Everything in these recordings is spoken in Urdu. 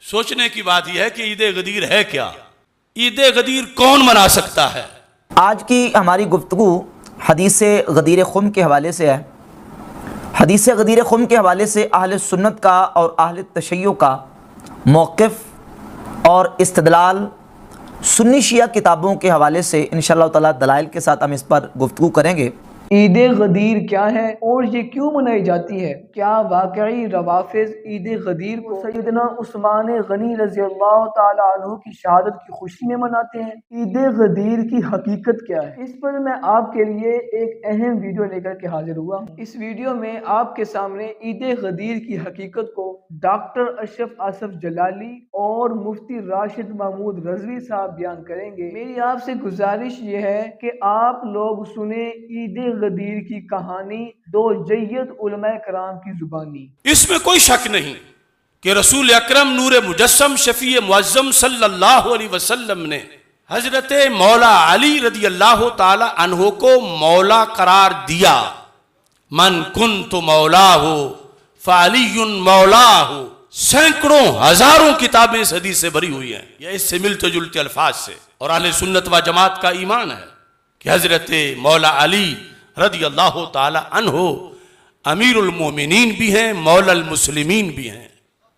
سوچنے کی بات یہ ہے کہ عید غدیر ہے کیا؟ عید غدیر کون منا سکتا ہے؟ آج کی ہماری گفتگو حدیث غدیر خم کے حوالے سے ہے۔ حدیث غدیر خم کے حوالے سے اہل سنت کا اور اہل تشیع کا موقف اور استدلال سنی شیعہ کتابوں کے حوالے سے انشاءاللہ تعالیٰ دلائل کے ساتھ ہم اس پر گفتگو کریں گے۔ عید غدیر کیا ہے اور یہ کیوں منائی جاتی ہے؟ کیا واقعی روافض عید غدیر کو سیدنا عثمان غنی رضی اللہ تعالیٰ عنہ کی شہادت کی خوشی میں مناتے ہیں؟ عید غدیر کی حقیقت کیا ہے؟ اس پر میں آپ کے لیے ایک اہم ویڈیو لے کر کے حاضر ہوا ہوں۔ اس ویڈیو میں آپ کے سامنے عید غدیر کی حقیقت کو ڈاکٹر اشرف آصف جلالی اور مفتی راشد محمود رضوی صاحب بیان کریں گے۔ میری آپ سے گزارش یہ ہے کہ آپ لوگ سنیں عید غدیر کی کہانی دو جید علماء کرام کی زبانی۔ اس میں کوئی شک نہیں کہ رسول اکرم نور مجسم شفیع معظم صلی اللہ علیہ وسلم نے حضرت مولا علی رضی اللہ تعالی عنہ کو مولا قرار دیا۔ من کنت مولا ہو فعلی مولا ہو، سینکڑوں ہزاروں کتابیں اس حدیث سے بھری ہوئی ہیں، یہ اس سے ملتے جلتے الفاظ سے، اور اہل سنت و جماعت کا ایمان ہے کہ حضرت مولا علی رضی اللہ تعالی عنہ امیر المومنین بھی ہیں، مولا المسلمین بھی ہیں۔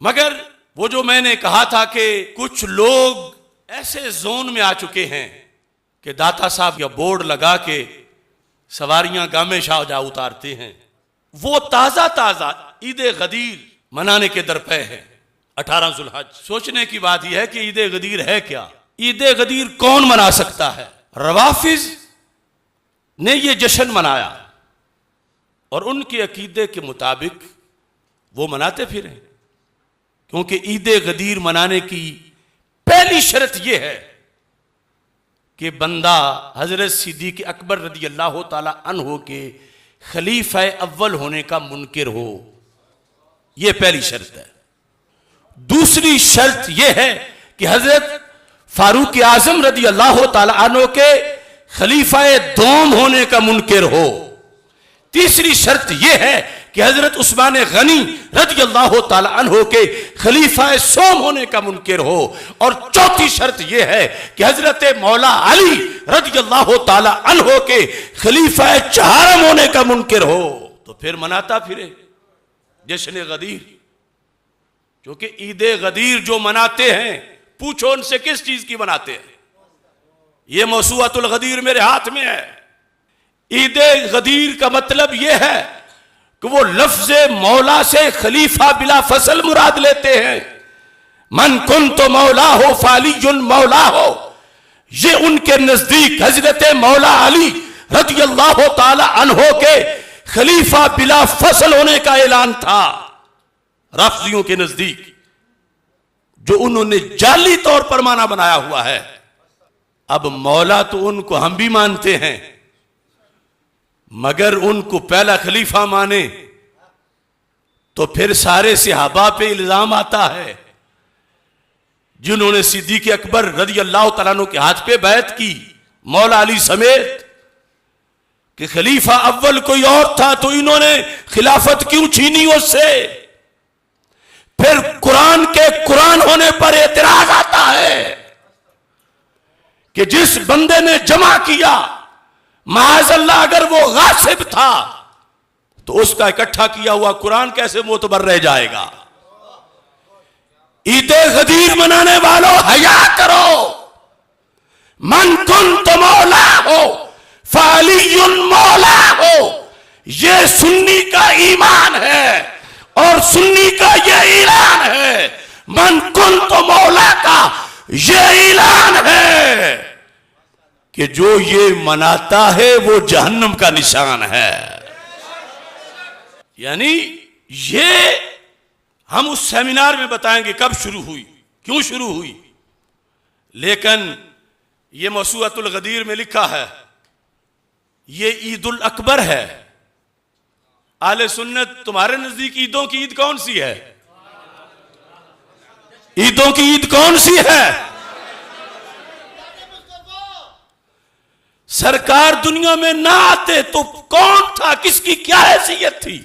مگر وہ جو میں نے کہا تھا کہ کچھ لوگ ایسے زون میں آ چکے ہیں کہ داتا صاحب یا بورڈ لگا کے سواریاں گامے شاہ جا اتارتے ہیں، وہ تازہ عید غدیر منانے کے درپے ہے 18 ذوالحج۔ سوچنے کی بات یہ ہے کہ عید غدیر ہے کیا؟ عید غدیر کون منا سکتا ہے؟ روافض نے یہ جشن منایا اور ان کے عقیدے کے مطابق وہ مناتے پھریں، کیونکہ عید غدیر منانے کی پہلی شرط یہ ہے کہ بندہ حضرت صدیق اکبر رضی اللہ تعالی عنہ کے خلیفہ اول ہونے کا منکر ہو، یہ پہلی شرط ہے۔ دوسری شرط یہ ہے کہ حضرت فاروق اعظم رضی اللہ تعالی عنہ کے خلیفہ دوم ہونے کا منکر ہو۔ تیسری شرط یہ ہے کہ حضرت عثمان غنی رضی اللہ تعالی عنہ کے خلیفہ سوم ہونے کا منکر ہو، اور چوتھی شرط یہ ہے کہ حضرت مولا علی رضی اللہ تعالی عنہ کے خلیفہ چہارم ہونے کا منکر ہو، تو پھر مناتا پھرے جشن غدیر۔ کیونکہ عید غدیر جو مناتے ہیں، پوچھو ان سے کس چیز کی مناتے ہیں؟ یہ موسوعۃ الغدیر میرے ہاتھ میں ہے۔ عید غدیر کا مطلب یہ ہے کہ وہ لفظ مولا سے خلیفہ بلا فصل مراد لیتے ہیں۔ من کنت مولا ہو فعلی مولا ہو، یہ ان کے نزدیک حضرت مولا علی رضی اللہ تعالی عنہ کے خلیفہ بلا فصل ہونے کا اعلان تھا۔ رافضیوں کے نزدیک جو انہوں نے جعلی طور پر معنی بنایا ہوا ہے۔ اب مولا تو ان کو ہم بھی مانتے ہیں، مگر ان کو پہلا خلیفہ مانے تو پھر سارے صحابہ پہ الزام آتا ہے جنہوں نے صدیق اکبر رضی اللہ تعالیٰ عنہ کے ہاتھ پہ بیعت کی، مولا علی سمیت، کہ خلیفہ اول کوئی اور تھا تو انہوں نے خلافت کیوں چھینی اس سے؟ پھر قرآن کے قرآن ہونے پر اعتراض آتا ہے کہ جس بندے نے جمع کیا، معاذ اللہ اگر وہ غاصب تھا تو اس کا اکٹھا کیا ہوا قرآن کیسے معتبر رہ جائے گا؟ عید غدیر منانے والوں حیا کرو۔ من کنت مولا ہو فعلی مولا ہو، یہ سنی کا ایمان ہے اور سنی کا یہ اعلان ہے۔ من کنت مولا کا یہ اعلان ہے کہ جو یہ مناتا ہے وہ جہنم کا نشان ہے۔ یعنی یہ ہم اس سیمینار میں بتائیں گے کب شروع ہوئی، کیوں شروع ہوئی، لیکن یہ موسوعۃ الغدیر میں لکھا ہے یہ عید الاکبر ہے۔ اہل سنت تمہارے نزدیک عیدوں کی عید کون سی ہے؟ عیدوں کی عید کون سی ہے؟ سرکار دنیا میں نہ آتے تو کون تھا، کس کی کیا حیثیت تھی؟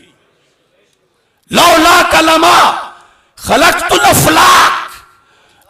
لولا کلمہ خلقت الافلاق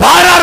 12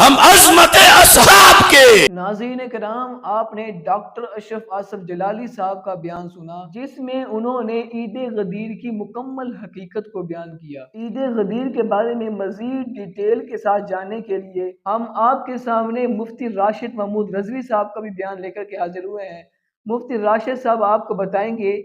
ہم عظمت اصحاب کے ناظرین کرام، آپ نے ڈاکٹر اشرف آصف جلالی صاحب کا بیان سنا، جس میں انہوں نے عید غدیر کی مکمل حقیقت کو بیان کیا۔ عید غدیر کے بارے میں مزید ڈیٹیل کے ساتھ جاننے کے لیے ہم آپ کے سامنے مفتی راشد محمود رضوی صاحب کا بھی بیان لے کر کے حاضر ہوئے ہیں۔ مفتی راشد صاحب آپ کو بتائیں گے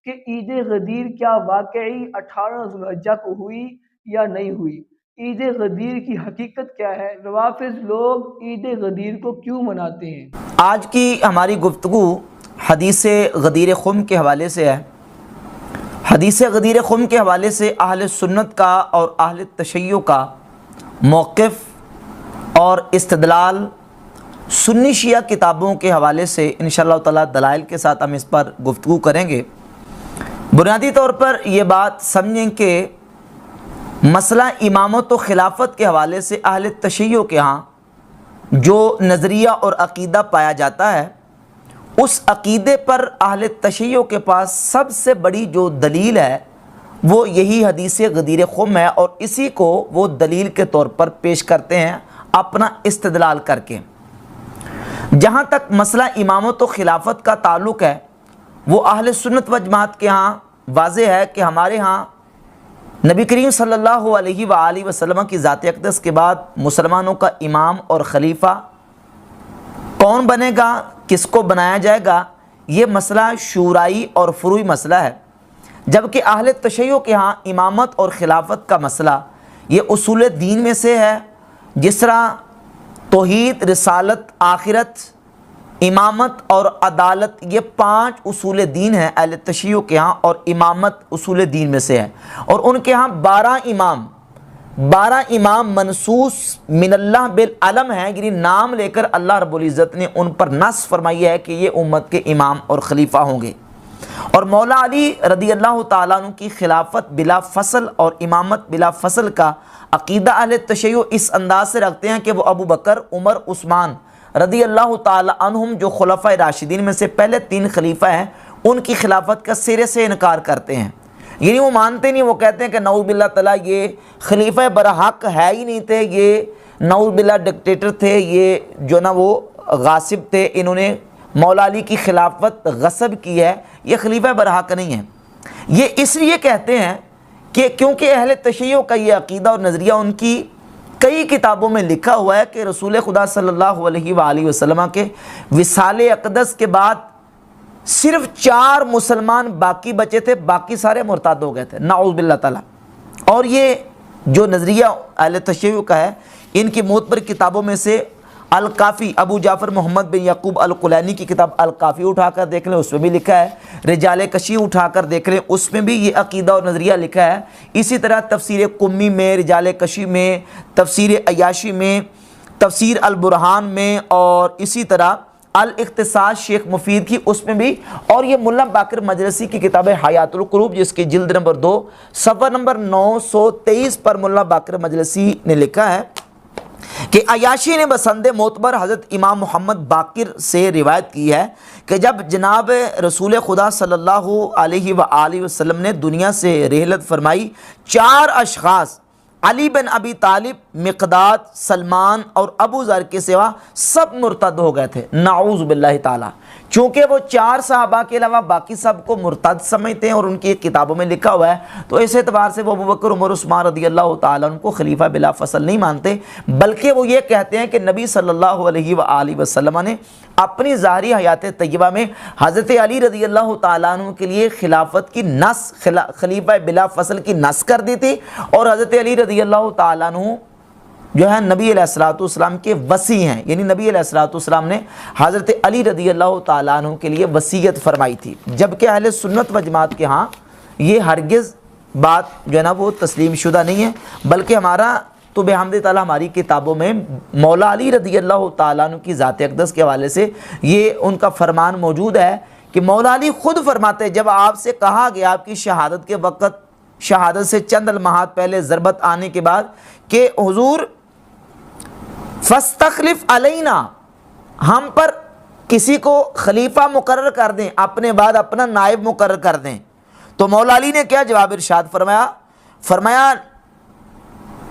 کہ عید غدیر کیا واقعی 18 ذوالحجہ کو ہوئی یا نہیں ہوئی، عید غدیر کی حقیقت کیا ہے، روافض لوگ عید غدیر کو کیوں مناتے ہیں۔ آج کی ہماری گفتگو حدیث غدیر خم کے حوالے سے ہے۔ حدیث غدیر خم کے حوالے سے اہل سنت کا اور اہل تشیع کا موقف اور استدلال سنی شیعہ کتابوں کے حوالے سے انشاءاللہ تعالی دلائل کے ساتھ ہم اس پر گفتگو کریں گے۔ بنیادی طور پر یہ بات سمجھیں کہ مسئلہ امامت و خلافت کے حوالے سے اہل تشیع کے ہاں جو نظریہ اور عقیدہ پایا جاتا ہے، اس عقیدے پر اہل تشیع کے پاس سب سے بڑی جو دلیل ہے وہ یہی حدیث غدیر خم ہے، اور اسی کو وہ دلیل کے طور پر پیش کرتے ہیں اپنا استدلال کر کے۔ جہاں تک مسئلہ امامت و خلافت کا تعلق ہے، وہ اہل سنت و جماعت کے ہاں واضح ہے کہ ہمارے ہاں نبی کریم صلی اللہ علیہ وآلہ وسلم کی ذات اقدس کے بعد مسلمانوں کا امام اور خلیفہ کون بنے گا، کس کو بنایا جائے گا، یہ مسئلہ شورائی اور فروعی مسئلہ ہے، جبکہ اہل تشیع کے ہاں امامت اور خلافت کا مسئلہ یہ اصول دین میں سے ہے۔ جس طرح توحید، رسالت، آخرت، امامت اور عدالت یہ 5 اصول دین ہیں اہل تشیع کے ہاں، اور امامت اصول دین میں سے ہے، اور ان کے ہاں 12 امام منصوص من اللہ بالعلم ہیں، یعنی نام لے کر اللہ رب العزت نے ان پر نص فرمائی ہے کہ یہ امت کے امام اور خلیفہ ہوں گے۔ اور مولا علی رضی اللہ تعالیٰ عنہ کی خلافت بلا فصل اور امامت بلا فصل کا عقیدہ اہل تشیع اس انداز سے رکھتے ہیں کہ وہ ابو بکر، عمر، عثمان رضی اللہ تعالی عنہم جو خلفۂ راشدین میں سے پہلے 3 خلیفہ ہیں، ان کی خلافت کا سرے سے انکار کرتے ہیں، یعنی وہ مانتے نہیں، وہ کہتے ہیں کہ نعوذ باللہ تعالی یہ خلیفہ برحق ہے ہی نہیں تھے، یہ نعوذ باللہ ڈکٹیٹر تھے، یہ جو نا وہ غاصب تھے، انہوں نے مولا علی کی خلافت غصب کی ہے، یہ خلیفہ برحق نہیں ہے۔ یہ اس لیے کہتے ہیں کہ کیونکہ اہل تشیع کا یہ عقیدہ اور نظریہ ان کی کئی کتابوں میں لکھا ہوا ہے کہ رسول خدا صلی اللہ علیہ وآلہ وسلم کے وصال اقدس کے بعد صرف 4 مسلمان باقی بچے تھے، باقی سارے مرتد ہو گئے تھے، نعوذ باللہ تعالی۔ اور یہ جو نظریہ اہل تشیع کا ہے، ان کی معتبر کتابوں میں سے الکافی، ابو جعفر محمد بن یعقوب القلینی کی کتاب الکافی اٹھا کر دیکھ لیں، اس میں بھی لکھا ہے، رجال کشی اٹھا کر دیکھ لیں، اس میں بھی یہ عقیدہ اور نظریہ لکھا ہے۔ اسی طرح تفسیر قمی میں، رجال کشی میں، تفسیر عیاشی میں، تفسیر البرہان میں، اور اسی طرح الاقتصاد شیخ مفید کی، اس میں بھی، اور یہ ملا باقر مجلسی کی کتاب حیات القلوب جس کی جلد نمبر 2 صفحہ نمبر 923 پر ملا باقر مجلسی نے لکھا ہے کہ عیاشی نے بسند معتبر حضرت امام محمد باقر سے روایت کی ہے کہ جب جناب رسول خدا صلی اللہ علیہ وآلہ وسلم نے دنیا سے رحلت فرمائی، 4 اشخاص علی بن ابی طالب، مقداد، سلمان اور ابو ذر کے سوا سب مرتد ہو گئے تھے، نعوذ باللہ تعالی۔ چونکہ وہ 4 صحابہ کے علاوہ باقی سب کو مرتد سمجھتے ہیں اور ان کی کتابوں میں لکھا ہوا ہے، تو اس اعتبار سے وہ ابو بکر، عمر، عثمان رضی اللہ تعالیٰ ان کو خلیفہ بلا فصل نہیں مانتے، بلکہ وہ یہ کہتے ہیں کہ نبی صلی اللہ علیہ وآلہ وسلم نے اپنی ظاہری حیات طیبہ میں حضرت علی رضی اللہ تعالیٰ عنہ کے لیے خلافت کی نص، خلیفہ بلا فصل کی نص کر دی تھی، اور حضرت علی رضی اللہ تعالیٰ عنہ جو ہے نبی علیہ الصلوۃ والسلام کے وصی ہیں، یعنی نبی علیہ الصلوۃ والسلام نے حضرت علی رضی اللہ تعالیٰ عنہ کے لیے وصیت فرمائی تھی، جبکہ اہل سنت و جماعت کے ہاں یہ ہرگز بات جو ہے نا وہ تسلیم شدہ نہیں ہے، بلکہ ہمارا تو بحمد تعالیٰ ہماری کتابوں میں مولا علی رضی اللہ تعالیٰ عنہ کی ذات اقدس کے حوالے سے یہ ان کا فرمان موجود ہے کہ مولا علی خود فرماتے ہیں، جب آپ سے کہا گیا آپ کی شہادت کے وقت، شہادت سے چند لمحات پہلے ضربت آنے کے بعد کہ حضور فاستخلف علینا، ہم پر کسی کو خلیفہ مقرر کر دیں، اپنے بعد اپنا نائب مقرر کر دیں، تو مولا علی نے کیا جواب ارشاد فرمایا؟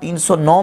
309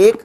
1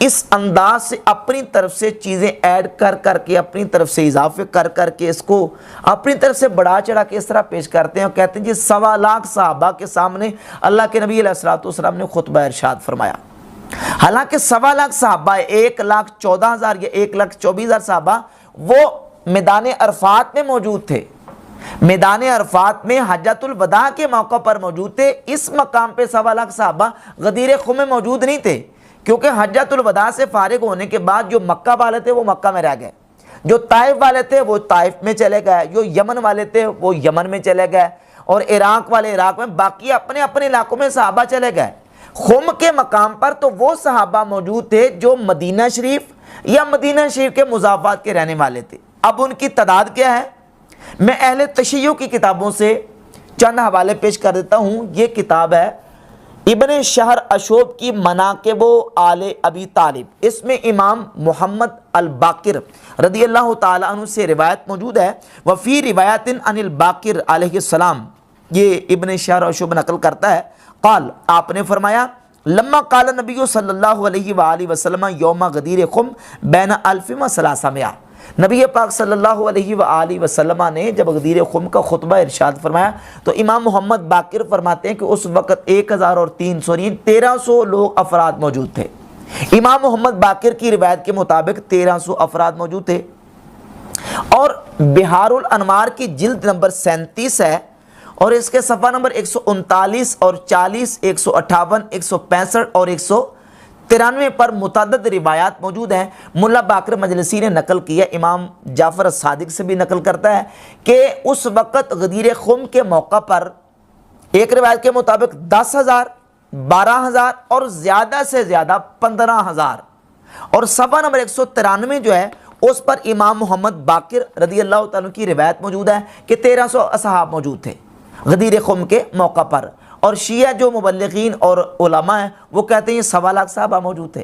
اس انداز سے اپنی طرف سے چیزیں ایڈ کر کر کے، اپنی طرف سے اضافے کر کر کے، اس کو اپنی طرف سے بڑھا چڑھا کے اس طرح پیش کرتے ہیں اور کہتے ہیں جی 1.25 لاکھ صحابہ کے سامنے اللہ کے نبی علیہ الصلوۃ والسلام نے خطبہ ارشاد فرمایا۔ حالانکہ 1.25 لاکھ صحابہ، 1,14,000 یا 1,24,000 صحابہ وہ میدان عرفات میں موجود تھے، میدان عرفات میں حجۃ الوداع کے موقع پر موجود تھے۔ اس مقام پہ 1.25 لاکھ صحابہ غدیر خم میں موجود نہیں تھے، کیونکہ حجۃ الوداع سے فارغ ہونے کے بعد جو مکہ والے تھے وہ مکہ میں رہ گئے، جو طائف والے تھے وہ طائف میں چلے گئے، جو یمن والے تھے وہ یمن میں چلے گئے، اور عراق والے عراق میں، باقی اپنے اپنے علاقوں میں صحابہ چلے گئے۔ خم کے مقام پر تو وہ صحابہ موجود تھے جو مدینہ شریف یا مدینہ شریف کے مضافات کے رہنے والے تھے۔ اب ان کی تعداد کیا ہے؟ میں اہل تشیع کی کتابوں سے چند حوالے پیش کر دیتا ہوں۔ یہ کتاب ہے ابن شہر اشوب کی مناقب آل ابی طالب، اس میں امام محمد الباقر رضی اللہ تعالی عنہ سے روایت موجود ہے۔ وفی روایت عن الباقر علیہ السلام، یہ ابن شہر اشوب نقل کرتا ہے، قال، آپ نے فرمایا، لما قال نبی صلی اللہ علیہ وآلہ وسلم یوم غدیر خم بین 1000 و 300، نبی پاک صلی اللہ علیہ وآلہ وسلم نے جب غدیر خم کا خطبہ ارشاد فرمایا تو امام محمد باقر فرماتے ہیں کہ اس وقت 1300 لوگ افراد موجود تھے۔ امام محمد باقر کی روایت کے مطابق 1300 افراد موجود تھے، اور بہار الانوار کی جلد نمبر 37 ہے، اور اس کے صفحہ نمبر 139 اور 40، 158، 165 اور 193 پر متعدد روایات موجود ہیں۔ ملا باقر مجلسی نے نقل کیا، امام جعفر الصادق سے بھی نقل کرتا ہے کہ اس وقت غدیر خم کے موقع پر ایک روایت کے مطابق 10,000، 12,000 اور زیادہ سے زیادہ 15,000، اور صفحہ نمبر 193 جو ہے اس پر امام محمد باقر رضی اللہ تعالیٰ کی روایت موجود ہے کہ 1300 اصحاب موجود تھے غدیر خم کے موقع پر، اور شیعہ جو مبلغین اور علماء ہیں وہ کہتے ہیں 1.25 لاکھ صحابہ موجود تھے۔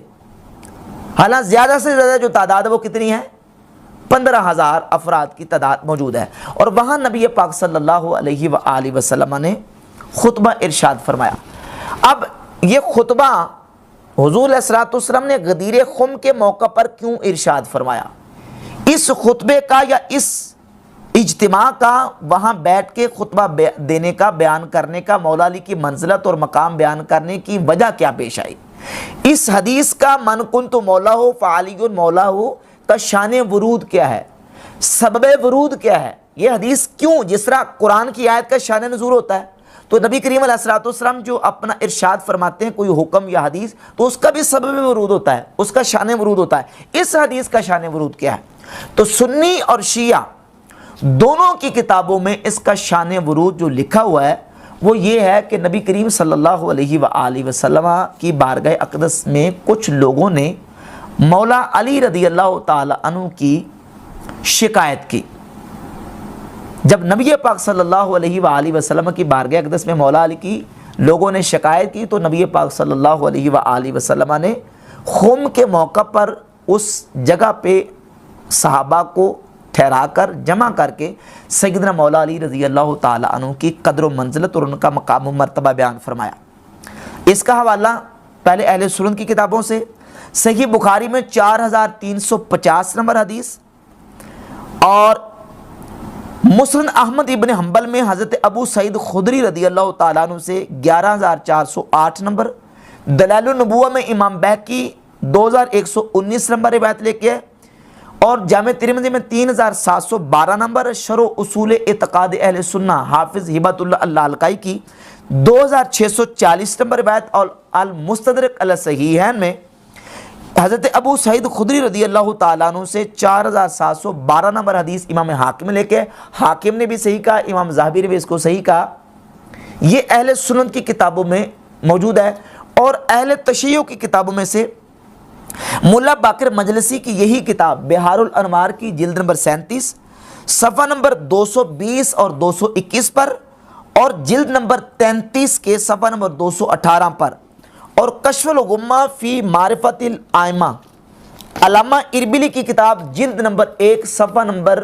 حالانکہ زیادہ سے زیادہ جو تعداد ہے وہ کتنی ہے؟ 15,000 افراد کی تعداد موجود ہے، اور وہاں نبی پاک صلی اللہ علیہ وآلہ وسلم نے خطبہ ارشاد فرمایا۔ اب یہ خطبہ حضور علیہ الصلوۃ والسلام نے غدیر خم کے موقع پر کیوں ارشاد فرمایا؟ اس خطبے کا یا اس اجتماع کا وہاں بیٹھ کے خطبہ دینے کا، بیان کرنے کا، مولا علی کی منزلت اور مقام بیان کرنے کی وجہ کیا پیش آئی؟ اس حدیث کا من کنت مولا ہو فعلی مولا ہو کا شان ورود کیا ہے، سبب ورود کیا ہے؟ یہ حدیث کیوں، جس طرح قرآن کی آیت کا شان نزول ہوتا ہے تو نبی کریم علیہ الصلوۃ والسلام جو اپنا ارشاد فرماتے ہیں کوئی حکم یا حدیث تو اس کا بھی سبب ورود ہوتا ہے، اس کا شان ورود ہوتا ہے۔ اس حدیث کا شان ورود کیا ہے؟ تو سنی اور شیعہ دونوں کی کتابوں میں اس کا شان ورود جو لکھا ہوا ہے وہ یہ ہے کہ نبی کریم صلی اللہ علیہ وآلہ وسلم کی بارگاہ اقدس میں کچھ لوگوں نے مولا علی رضی اللہ تعالی عنہ کی شکایت کی۔ جب نبی پاک صلی اللہ علیہ وآلہ وسلم کی بارگاہ اقدس میں مولا علی کی لوگوں نے شکایت کی تو نبی پاک صلی اللہ علیہ وآلہ وسلم نے خم کے موقع پر اس جگہ پہ صحابہ کو ٹھہرا کر جمع کر کے سیدنا مولا علی رضی اللہ تعالی عنہ کی قدر و منزلت اور ان کا مقام و مرتبہ بیان فرمایا۔ اس کا حوالہ پہلے اہل سنت کی کتابوں سے، صحیح بخاری میں 4350 نمبر حدیث، اور مسند احمد ابن حنبل میں حضرت ابو سعید خدری رضی اللہ تعالیٰ عنہ سے 11408 نمبر، دلائل النبوہ میں امام بہقی 2119 نمبر روایت لے کے، اور جامع ترمذی میں 3712 نمبر، شرح اصول اعتقاد اہل سنہ حافظ ہبۃ اللہ اللالکائی کی 2640 نمبر روایت، اور المستدرک علی الصحیحین میں حضرت ابو سعید خدری رضی اللہ تعالیٰ عنہ سے 4712 نمبر حدیث امام حاکم لے کے، حاکم نے بھی صحیح کہا، امام ذہبی نے بھی اس کو صحیح کہا۔ یہ اہل سنت کی کتابوں میں موجود ہے، اور اہل تشیع کی کتابوں میں سے ملا باقر مجلسی کی یہی کتاب بہار الانوار کی جلد نمبر 37 صفحہ نمبر 220 اور 221 پر، اور جلد نمبر 33 کے صفحہ نمبر 218 پر، اور کشف الغمہ فی معرفت الائمہ علامہ اربلی کی کتاب جلد نمبر 1 صفحہ نمبر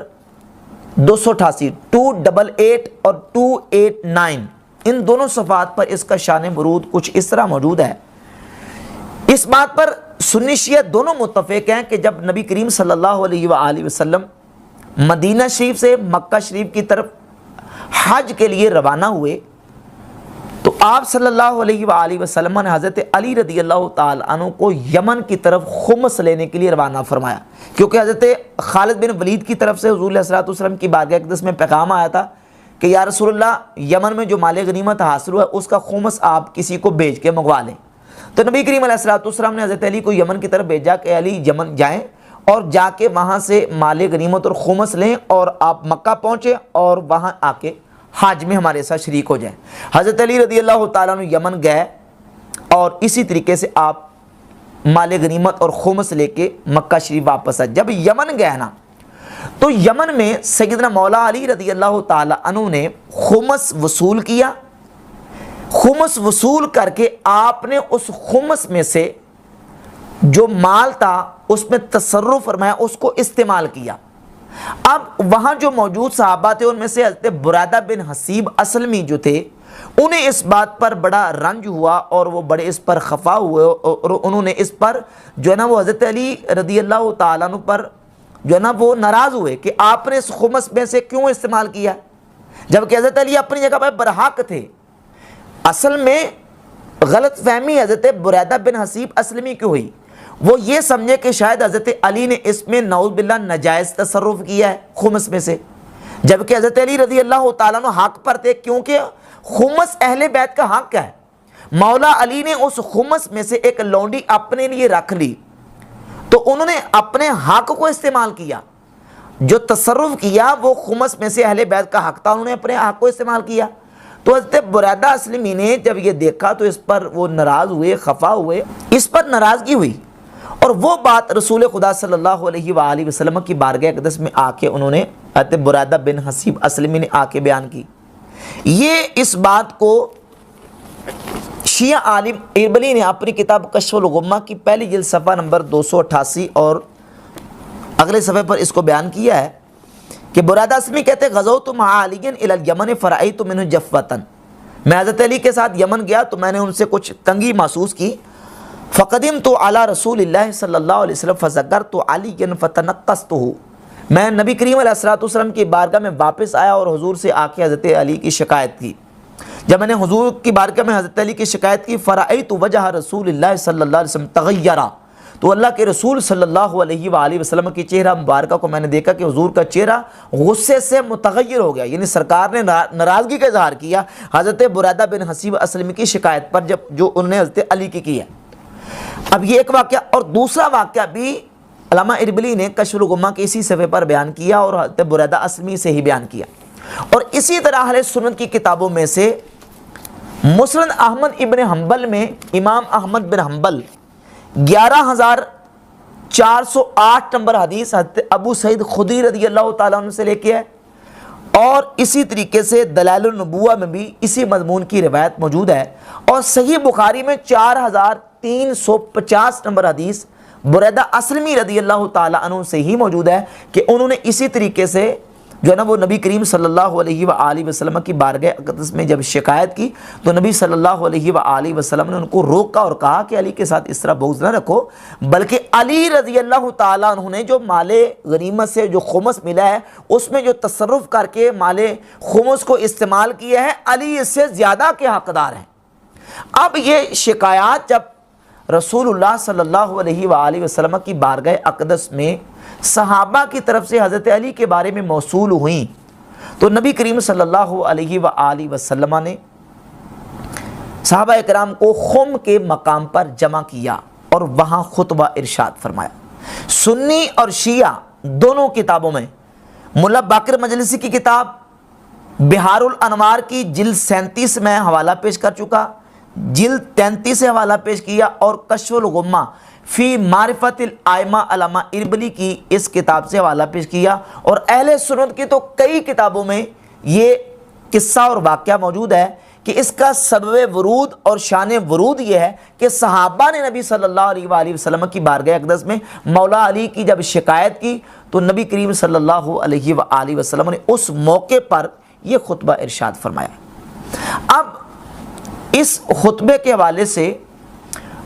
288، 288 اور 289، ان دونوں صفحات پر اس کا شان ورود کچھ اس طرح موجود ہے۔ اس بات پر سنی شیعہ دونوں متفق ہیں کہ جب نبی کریم صلی اللہ علیہ وآلہ وسلم مدینہ شریف سے مکہ شریف کی طرف حج کے لیے روانہ ہوئے تو آپ صلی اللہ علیہ وآلہ وسلم نے حضرت علی رضی اللہ تعالیٰ عنہ کو یمن کی طرف خمس لینے کے لیے روانہ فرمایا، کیونکہ حضرت خالد بن ولید کی طرف سے حضور علیہ السلام کی بارگاہ اقدس میں پیغام آیا تھا کہ یا رسول اللہ یمن میں جو مال غنیمت حاصل ہوا ہے اس کا خمس آپ کسی کو بھیج کے منگوا لیں۔ تو نبی کریم علیہ السلام نے حضرت علی کو یمن کی طرف بھیجا کہ علی یمن جائیں اور جا کے وہاں سے مال غنیمت اور خمس لیں اور آپ مکہ پہنچیں اور وہاں آ کے حج میں ہمارے ساتھ شریک ہو جائیں۔ حضرت علی رضی اللہ تعالیٰ عنہ یمن گئے اور اسی طریقے سے آپ مال غنیمت اور خمس لے کے مکہ شریف واپس آئے۔ جب یمن گئے نا تو یمن میں سیدنا مولا علی رضی اللہ تعالیٰ عنہ نے خمس وصول کیا۔ خمس وصول کر کے آپ نے اس خمس میں سے جو مال تھا اس میں تصرف فرمایا، اس کو استعمال کیا۔ اب وہاں جو موجود صحابہ تھے ان میں سے حضرت برادہ بن حسیب اسلمی جو تھے انہیں اس بات پر بڑا رنج ہوا اور وہ بڑے اس پر خفا ہوئے اور انہوں نے اس پر جو ہے نا وہ حضرت علی رضی اللہ تعالیٰ عنہ پر جو ہے نا وہ ناراض ہوئے کہ آپ نے اس خمس میں سے کیوں استعمال کیا، جبکہ حضرت علی اپنی جگہ پر برحق تھے۔ اصل میں غلط فہمی حضرت برادہ بن حسیب اسلمی کی ہوئی، وہ یہ سمجھے کہ شاید حضرت علی نے اس میں نعوذ باللہ ناجائز تصرف کیا ہے خمس میں سے، جبکہ حضرت علی رضی اللہ تعالیٰ عنہ حق پر تھے، کیونکہ خمس اہل بیت کا حق ہے۔ مولا علی نے اس خمس میں سے ایک لونڈی اپنے لیے رکھ لی تو انہوں نے اپنے حق کو استعمال کیا، جو تصرف کیا وہ خمس میں سے اہل بیت کا حق تھا، انہوں نے اپنے حق کو استعمال کیا۔ تو حضرت برادہ اسلمی نے جب یہ دیکھا تو اس پر وہ ناراض ہوئے، خفا ہوئے، اس پر ناراضگی ہوئی اور وہ بات رسول خدا صلی اللہ علیہ وآلہ وسلم کی بارگاہ اقدس میں آ کے انہوں نے حضرت برادہ بن حسیب اسلمی نے آ کے بیان کی۔ یہ اس بات کو شیعہ عالم اربلی نے اپنی کتاب کشف الغمہ کی پہلی جلد صفحہ نمبر 288 اور اگلے صفحے پر اس کو بیان کیا ہے کہ برادہ اسلمی کہتے ہیں غزوت مع علی الی الیمن فرأیت منہ جفوۃ، میں حضرت علی کے ساتھ یمن گیا تو میں نے ان سے کچھ تنگی محسوس کی۔ فقدمت علی رسول اللہ صلی اللہ علیہ وسلم فذکرت علیٰ فتنقصتہ، میں نبی کریم علیہ السلام کی بارگاہ میں واپس آیا اور حضور سے آ کے حضرت علی کی شکایت کی۔ جب میں نے حضور کی بارگاہ میں حضرت علی کی شکایت کی فرأیت وجہ رسول اللہ صلی اللہ علیہ وسلم تغیرا، تو اللہ کے رسول صلی اللہ علیہ وآلہ وسلم کی چہرہ مبارکہ کو میں نے دیکھا کہ حضور کا چہرہ غصے سے متغیر ہو گیا، یعنی سرکار نے ناراضگی کا اظہار کیا حضرت برادہ بن حسیب اسلمی کی شکایت پر جو انہوں نے حضرت علی کی ہے۔ اب یہ ایک واقعہ، اور دوسرا واقعہ بھی علامہ اربلی نے کشف الغمہ کے اسی صفحے پر بیان کیا اور حضرت برادہ اسلمی سے ہی بیان کیا۔ اور اسی طرح اہل سنت کی کتابوں میں سے مسند احمد ابن حنبل میں امام احمد بن حنبل 11408 نمبر حدیث حضرت ابو سعید خدری رضی اللہ تعالیٰ عنہ سے لے کے ہے، اور اسی طریقے سے دلائل النبوہ میں بھی اسی مضمون کی روایت موجود ہے، اور صحیح بخاری میں 4350 نمبر حدیث برادہ اسلمی رضی اللہ تعالیٰ عنہ سے ہی موجود ہے کہ انہوں نے اسی طریقے سے جو ہے نا وہ نبی کریم صلی اللہ علیہ وآلہ وسلم کی بارگاہ اقدس میں جب شکایت کی تو نبی صلی اللہ علیہ وآلہ وسلم نے ان کو روکا اور کہا کہ علی کے ساتھ اس طرح بغض نہ رکھو، بلکہ علی رضی اللہ تعالیٰ عنہ نے جو مال غنیمت سے جو خمس ملا ہے اس میں جو تصرف کر کے مال خمس کو استعمال کیا ہے، علی اس سے زیادہ کے حقدار ہیں۔ اب یہ شکایات جب رسول اللہ صلی اللہ علیہ وآلہ وسلم کی بارگاہ اقدس میں صحابہ کی طرف سے حضرت علی کے بارے میں موصول ہوئیں تو نبی کریم صلی اللہ علیہ وآلہ وسلم نے صحابہ اکرام کو خم کے مقام پر جمع کیا اور وہاں خطبہ ارشاد فرمایا۔ سنی اور شیعہ دونوں کتابوں میں ملا باقر مجلسی کی کتاب بہار الانوار کی جلد 37 میں حوالہ پیش کر چکا، جلد 33 سے حوالہ پیش کیا، اور کشف الغمہ فی معرفت الائمہ علامہ اربلی کی اس کتاب سے حوالہ پیش کیا، اور اہل سنت کی تو کئی کتابوں میں یہ قصہ اور واقعہ موجود ہے کہ اس کا سبب ورود اور شان ورود یہ ہے کہ صحابہ نے نبی صلی اللہ علیہ وآلہ وسلم کی بارگاہ اقدس میں مولا علی کی جب شکایت کی تو نبی کریم صلی اللہ علیہ وآلہ وسلم نے اس موقع پر یہ خطبہ ارشاد فرمایا۔ اب اس خطبے کے حوالے سے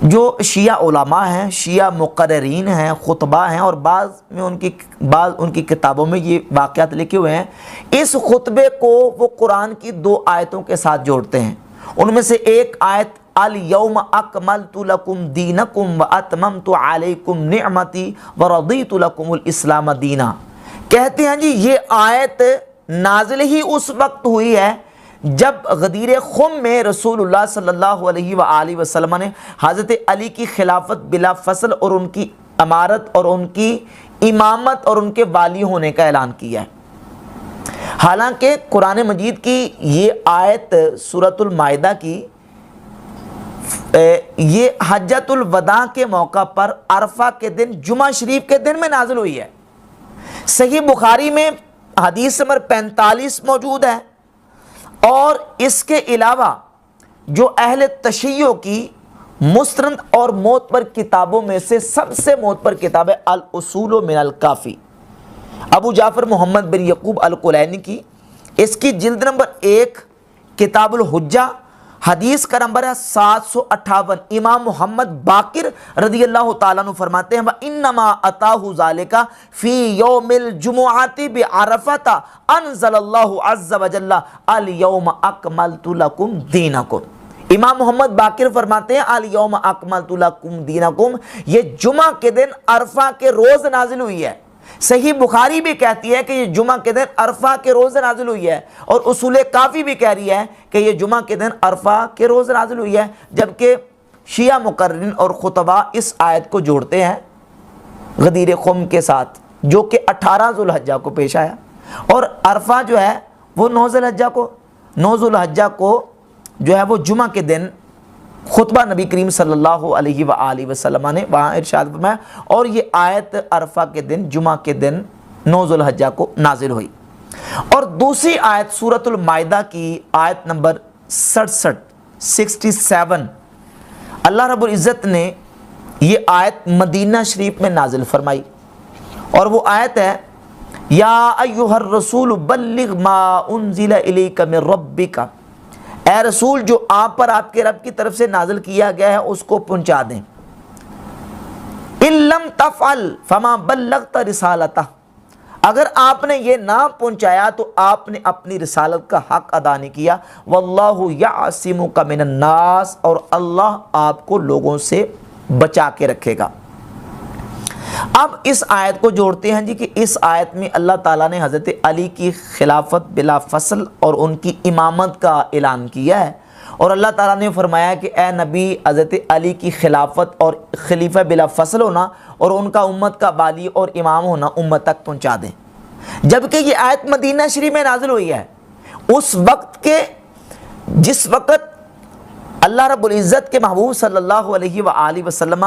جو شیعہ علماء ہیں، شیعہ مقررین ہیں، خطبہ ہیں، اور بعض ان کی کتابوں میں یہ واقعات لکھے ہوئے ہیں، اس خطبے کو وہ قرآن کی 2 آیتوں کے ساتھ جوڑتے ہیں۔ ان میں سے ایک آیت الیوم اکملت لکم دینکم واتممت علیکم نعمتی ورضیت لکم الاسلام دینا، کہتے ہیں جی یہ آیت نازل ہی اس وقت ہوئی ہے جب غدیر خم میں رسول اللہ صلی اللہ علیہ وآلہ وسلم نے حضرت علی کی خلافت بلا فصل اور ان کی امارت اور ان کی امامت اور ان کے والی ہونے کا اعلان کیا ہے۔ حالانکہ قرآن مجید کی یہ آیت سورۃ المائدہ کی یہ حجۃ الوداع کے موقع پر عرفہ کے دن جمعہ شریف کے دن میں نازل ہوئی ہے۔ صحیح بخاری میں حدیث نمبر 45 موجود ہے، اور اس کے علاوہ جو اہل تشیع کی مستند اور معتبر کتابوں میں سے سب سے معتبر کتاب ہے الاصول من الکافی، ابو جعفر محمد بن یعقوب الکلینی کی، اس کی جلد نمبر 1 کتاب الحجہ، حدیث کا نمبر ہے 758۔ امام محمد باقر رضی اللہ تعالیٰ عنہ فرماتے ہیں وَإِنَّمَا أَتَاهُ ذَلِكَ فِي يَوْمِ الْجُمُعَةِ بِعَرَفَةَ أَنزَلَ اللَّهُ عَزَّ وَجَلَّ الْيَوْمَ أَكْمَلْتُ لَكُمْ دِينَكُمْ۔ امام محمد باقر فرماتے ہیں الْيَوْمَ أَكْمَلْتُ لَكُمْ دِينَكُمْ، یہ جمعہ کے دن عرفہ کے روز نازل ہوئی ہے۔ صحیح بخاری بھی کہتی ہے کہ یہ جمعہ کے دن عرفہ کے روز نازل ہوئی ہے، اور اصول کافی بھی کہہ رہی ہے کہ یہ جمعہ کے دن عرفہ کے روز نازل ہوئی ہے، جبکہ شیعہ مقررین اور خطبہ اس آیت کو جوڑتے ہیں غدیر خم کے ساتھ، جو کہ 18 ذو الحجہ کو پیش آیا، اور عرفہ جو ہے وہ 9 ذو الحجہ کو جو ہے وہ جمعہ کے دن خطبہ نبی کریم صلی اللہ علیہ وآلہ وسلم نے وہاں ارشاد فرمایا، اور یہ آیت عرفہ کے دن جمعہ کے دن 9 ذو الحجہ کو نازل ہوئی۔ اور دوسری آیت سورۃ المائدہ کی آیت نمبر 67 اللہ رب العزت نے یہ آیت مدینہ شریف میں نازل فرمائی، اور وہ آیت ہے یا ایھا الرسول بلغ ما انزل الیک من ربک، اے رسول جو آپ پر آپ کے رب کی طرف سے نازل کیا گیا ہے اس کو پہنچا دیں۔ ان لم تفعل فما بلغت رسالتہ، اگر آپ نے یہ نہ پہنچایا تو آپ نے اپنی رسالت کا حق ادا نہیں کیا۔ واللہ یعصمک من الناس، اور اللہ آپ کو لوگوں سے بچا کے رکھے گا۔ اب اس آیت کو جوڑتے ہیں جی کہ اس آیت میں اللہ تعالیٰ نے حضرت علی کی خلافت بلا فصل اور ان کی امامت کا اعلان کیا ہے، اور اللہ تعالیٰ نے فرمایا کہ اے نبی حضرت علی کی خلافت اور خلیفہ بلا فصل ہونا اور ان کا امت کا والی اور امام ہونا امت تک پہنچا دیں۔ جبکہ یہ آیت مدینہ شریف میں نازل ہوئی ہے، اس وقت کے جس وقت اللہ رب العزت کے محبوب صلی اللہ علیہ وآلہ وسلم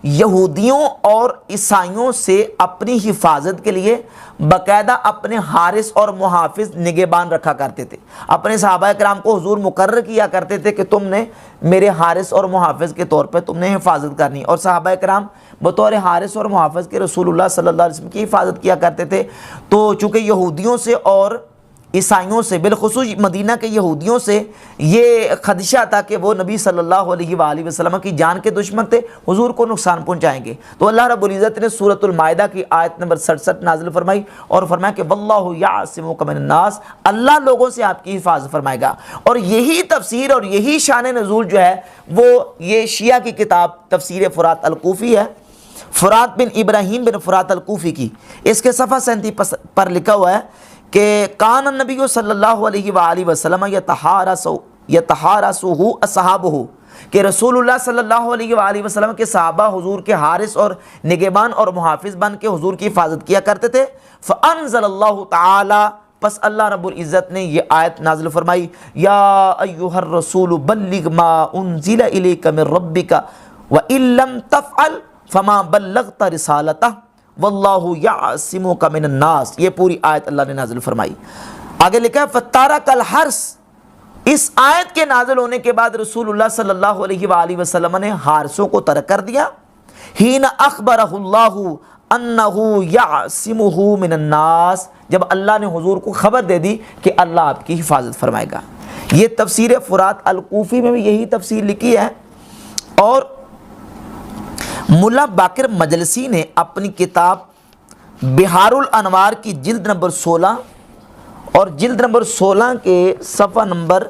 یہودیوں اور عیسائیوں سے اپنی حفاظت کے لیے باقاعدہ اپنے حارس اور محافظ نگہبان رکھا کرتے تھے۔ اپنے صحابہ کرام کو حضور مقرر کیا کرتے تھے کہ تم نے میرے حارس اور محافظ کے طور پہ تم نے حفاظت کرنی، اور صحابہ کرام بطور حارس اور محافظ کے رسول اللہ صلی اللہ علیہ وسلم کی حفاظت کیا کرتے تھے۔ تو چونکہ یہودیوں سے اور عیسائیوں سے، بالخصوص مدینہ کے یہودیوں سے یہ خدشہ تھا کہ وہ نبی صلی اللہ علیہ وآلہ وسلم کی جان کے دشمن تھے، حضور کو نقصان پہنچائیں گے، تو اللہ رب العزت نے سورۃ المائدہ کی آیت نمبر 67 نازل فرمائی اور فرمایا کہ واللہ یعصمک من الناس، اللہ لوگوں سے آپ کی حفاظت فرمائے گا۔ اور یہی تفسیر اور یہی شان نزول جو ہے وہ یہ شیعہ کی کتاب تفسیر فرات الکوفی ہے، فرات بن ابراہیم بن فرات الکوفی کی، اس کے صفحہ 37 پر لکھا ہوا ہے کہ کان النبی صلی اللہ علیہ وآلہ وسلم یتحارسہ اصحابہ، کہ رسول اللہ صلی اللہ علیہ وآلہ وسلم کے صحابہ حضور کے حارس اور نگہبان اور محافظ بن کے حضور کی حفاظت کیا کرتے تھے۔ فانزل اللہ تعالی، پس اللہ رب العزت نے یہ آیت نازل فرمائی یا ایھا الرسول بلغ ما انزل الیک من ربک وان لم تفعل فما بلغت رسالتہ واللہ یعصمک من الناس، یہ پوری آیت اللہ نے نازل فرمائی۔ آگے لکھا ہے فتارک الحرث، اس آیت کے نازل ہونے کے بعد رسول اللہ صلی اللہ علیہ وآلہ وسلم نے حارسوں کو ترک کر دیا، حین اخبرہ اللہ انہ یعصمہ من الناس، جب اللہ نے حضور کو خبر دے دی کہ اللہ آپ کی حفاظت فرمائے گا۔ یہ تفسیر فرات الکوفی میں بھی یہی تفسیر لکھی ہے، اور ملا باقر مجلسی نے اپنی کتاب بہار الانوار کی جلد نمبر 16 اور جلد نمبر 16 کے صفحہ نمبر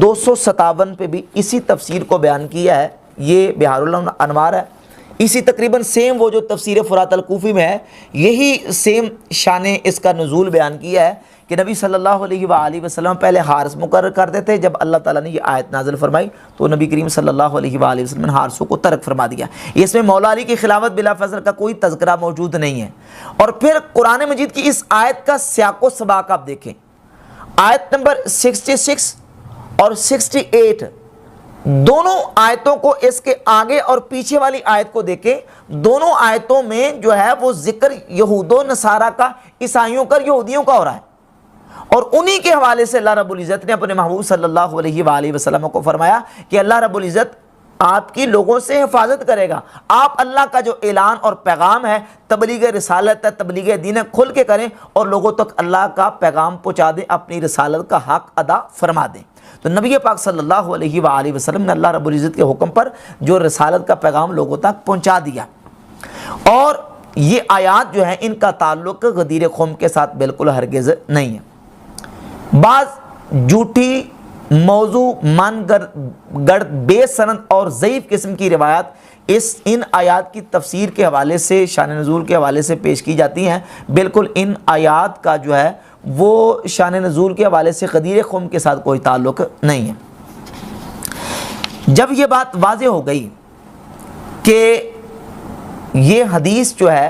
257 پہ بھی اسی تفسیر کو بیان کیا ہے. یہ بہار الانوار ہے، اسی تقریباً سیم وہ جو تفسیر فرات الکوفی میں ہے، یہی سیم شان اس کا نزول بیان کیا ہے کہ نبی صلی اللہ علیہ وآلہ وسلم پہلے حارس مقرر کرتے تھے. جب اللہ تعالیٰ نے یہ آیت نازل فرمائی تو نبی کریم صلی اللہ علیہ وآلہ وسلم نے حارسوں کو ترک فرما دیا. اس میں مولا علی کی خلافت بلا فضل کا کوئی تذکرہ موجود نہیں ہے. اور پھر قرآن مجید کی اس آیت کا سیاق و سباق آپ دیکھیں، آیت نمبر 66 اور 68 دونوں آیتوں کو اس کے آگے اور پیچھے والی آیت کو دیکھیں. دونوں آیتوں میں جو ہے وہ ذکر یہود و نصارہ کا، عیسائیوں کا، یہودیوں کا ہو رہا ہے. اور انہی کے حوالے سے اللہ رب العزت نے اپنے محبوب صلی اللہ علیہ وآلہ وسلم کو فرمایا کہ اللہ رب العزت آپ کی لوگوں سے حفاظت کرے گا. آپ اللہ کا جو اعلان اور پیغام ہے، تبلیغ رسالت ہے، تبلیغ دین ہے، کھل کے کریں اور لوگوں تک اللہ کا پیغام پہنچا دیں، اپنی رسالت کا حق ادا فرما دیں. تو نبی پاک صلی اللہ علیہ وآلہ وسلم نے اللہ رب العزت کے حکم پر جو رسالت کا پیغام لوگوں تک پہنچا دیا. اور یہ آیات جو ہیں ان کا تعلق غدیر قوم کے ساتھ بالکل ہرگز نہیں ہے. بعض جھوٹی موضوع من گڑ بے سند اور ضعیف قسم کی روایات ان آیات کی تفسیر کے حوالے سے، شان نزول کے حوالے سے پیش کی جاتی ہیں. بالکل ان آیات کا جو ہے وہ شان نزول کے حوالے سے غدیر قوم کے ساتھ کوئی تعلق نہیں ہے. جب یہ بات واضح ہو گئی کہ یہ حدیث جو ہے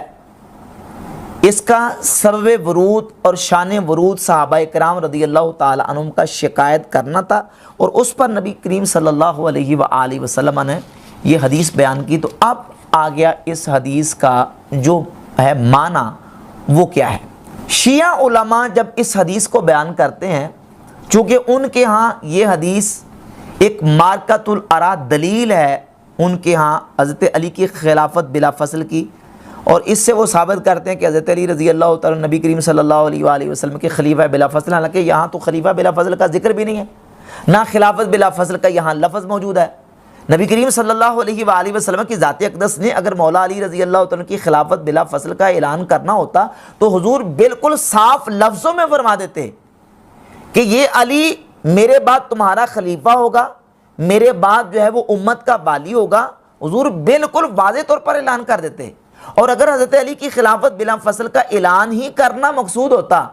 اس کا سبب ورود اور شان ورود صحابہ کرام رضی اللہ تعالی عنہم کا شکایت کرنا تھا، اور اس پر نبی کریم صلی اللہ علیہ وآلہ وسلم نے یہ حدیث بیان کی. تو اب آ گیا اس حدیث کا جو ہے معنی وہ کیا ہے. شیعہ علماء جب اس حدیث کو بیان کرتے ہیں، چونکہ ان کے ہاں یہ حدیث ایک مارکۃ الارا دلیل ہے ان کے ہاں حضرت علی کی خلافت بلا فصل کی، اور اس سے وہ ثابت کرتے ہیں کہ حضرت علی رضی اللہ تعالیٰ نبی کریم صلی اللہ علیہ وآلہ وسلم کے خلیفہ بلا فضل. حالانکہ یہاں تو خلیفہ بلا فضل کا ذکر بھی نہیں ہے، نہ خلافت بلا فضل کا یہاں لفظ موجود ہے. نبی کریم صلی اللہ علیہ وآلہ وسلم کی ذات اقدس نے اگر مولا علی رضی اللہ تعالیٰ کی خلافت بلا فضل کا اعلان کرنا ہوتا تو حضور بالکل صاف لفظوں میں فرما دیتے کہ یہ علی میرے بعد تمہارا خلیفہ ہوگا، میرے بعد جو ہے وہ امت کا والی ہوگا. حضور بالکل واضح طور پر اعلان کر دیتے. اور اگر حضرت علی کی خلافت بلا فصل کا اعلان ہی کرنا مقصود ہوتا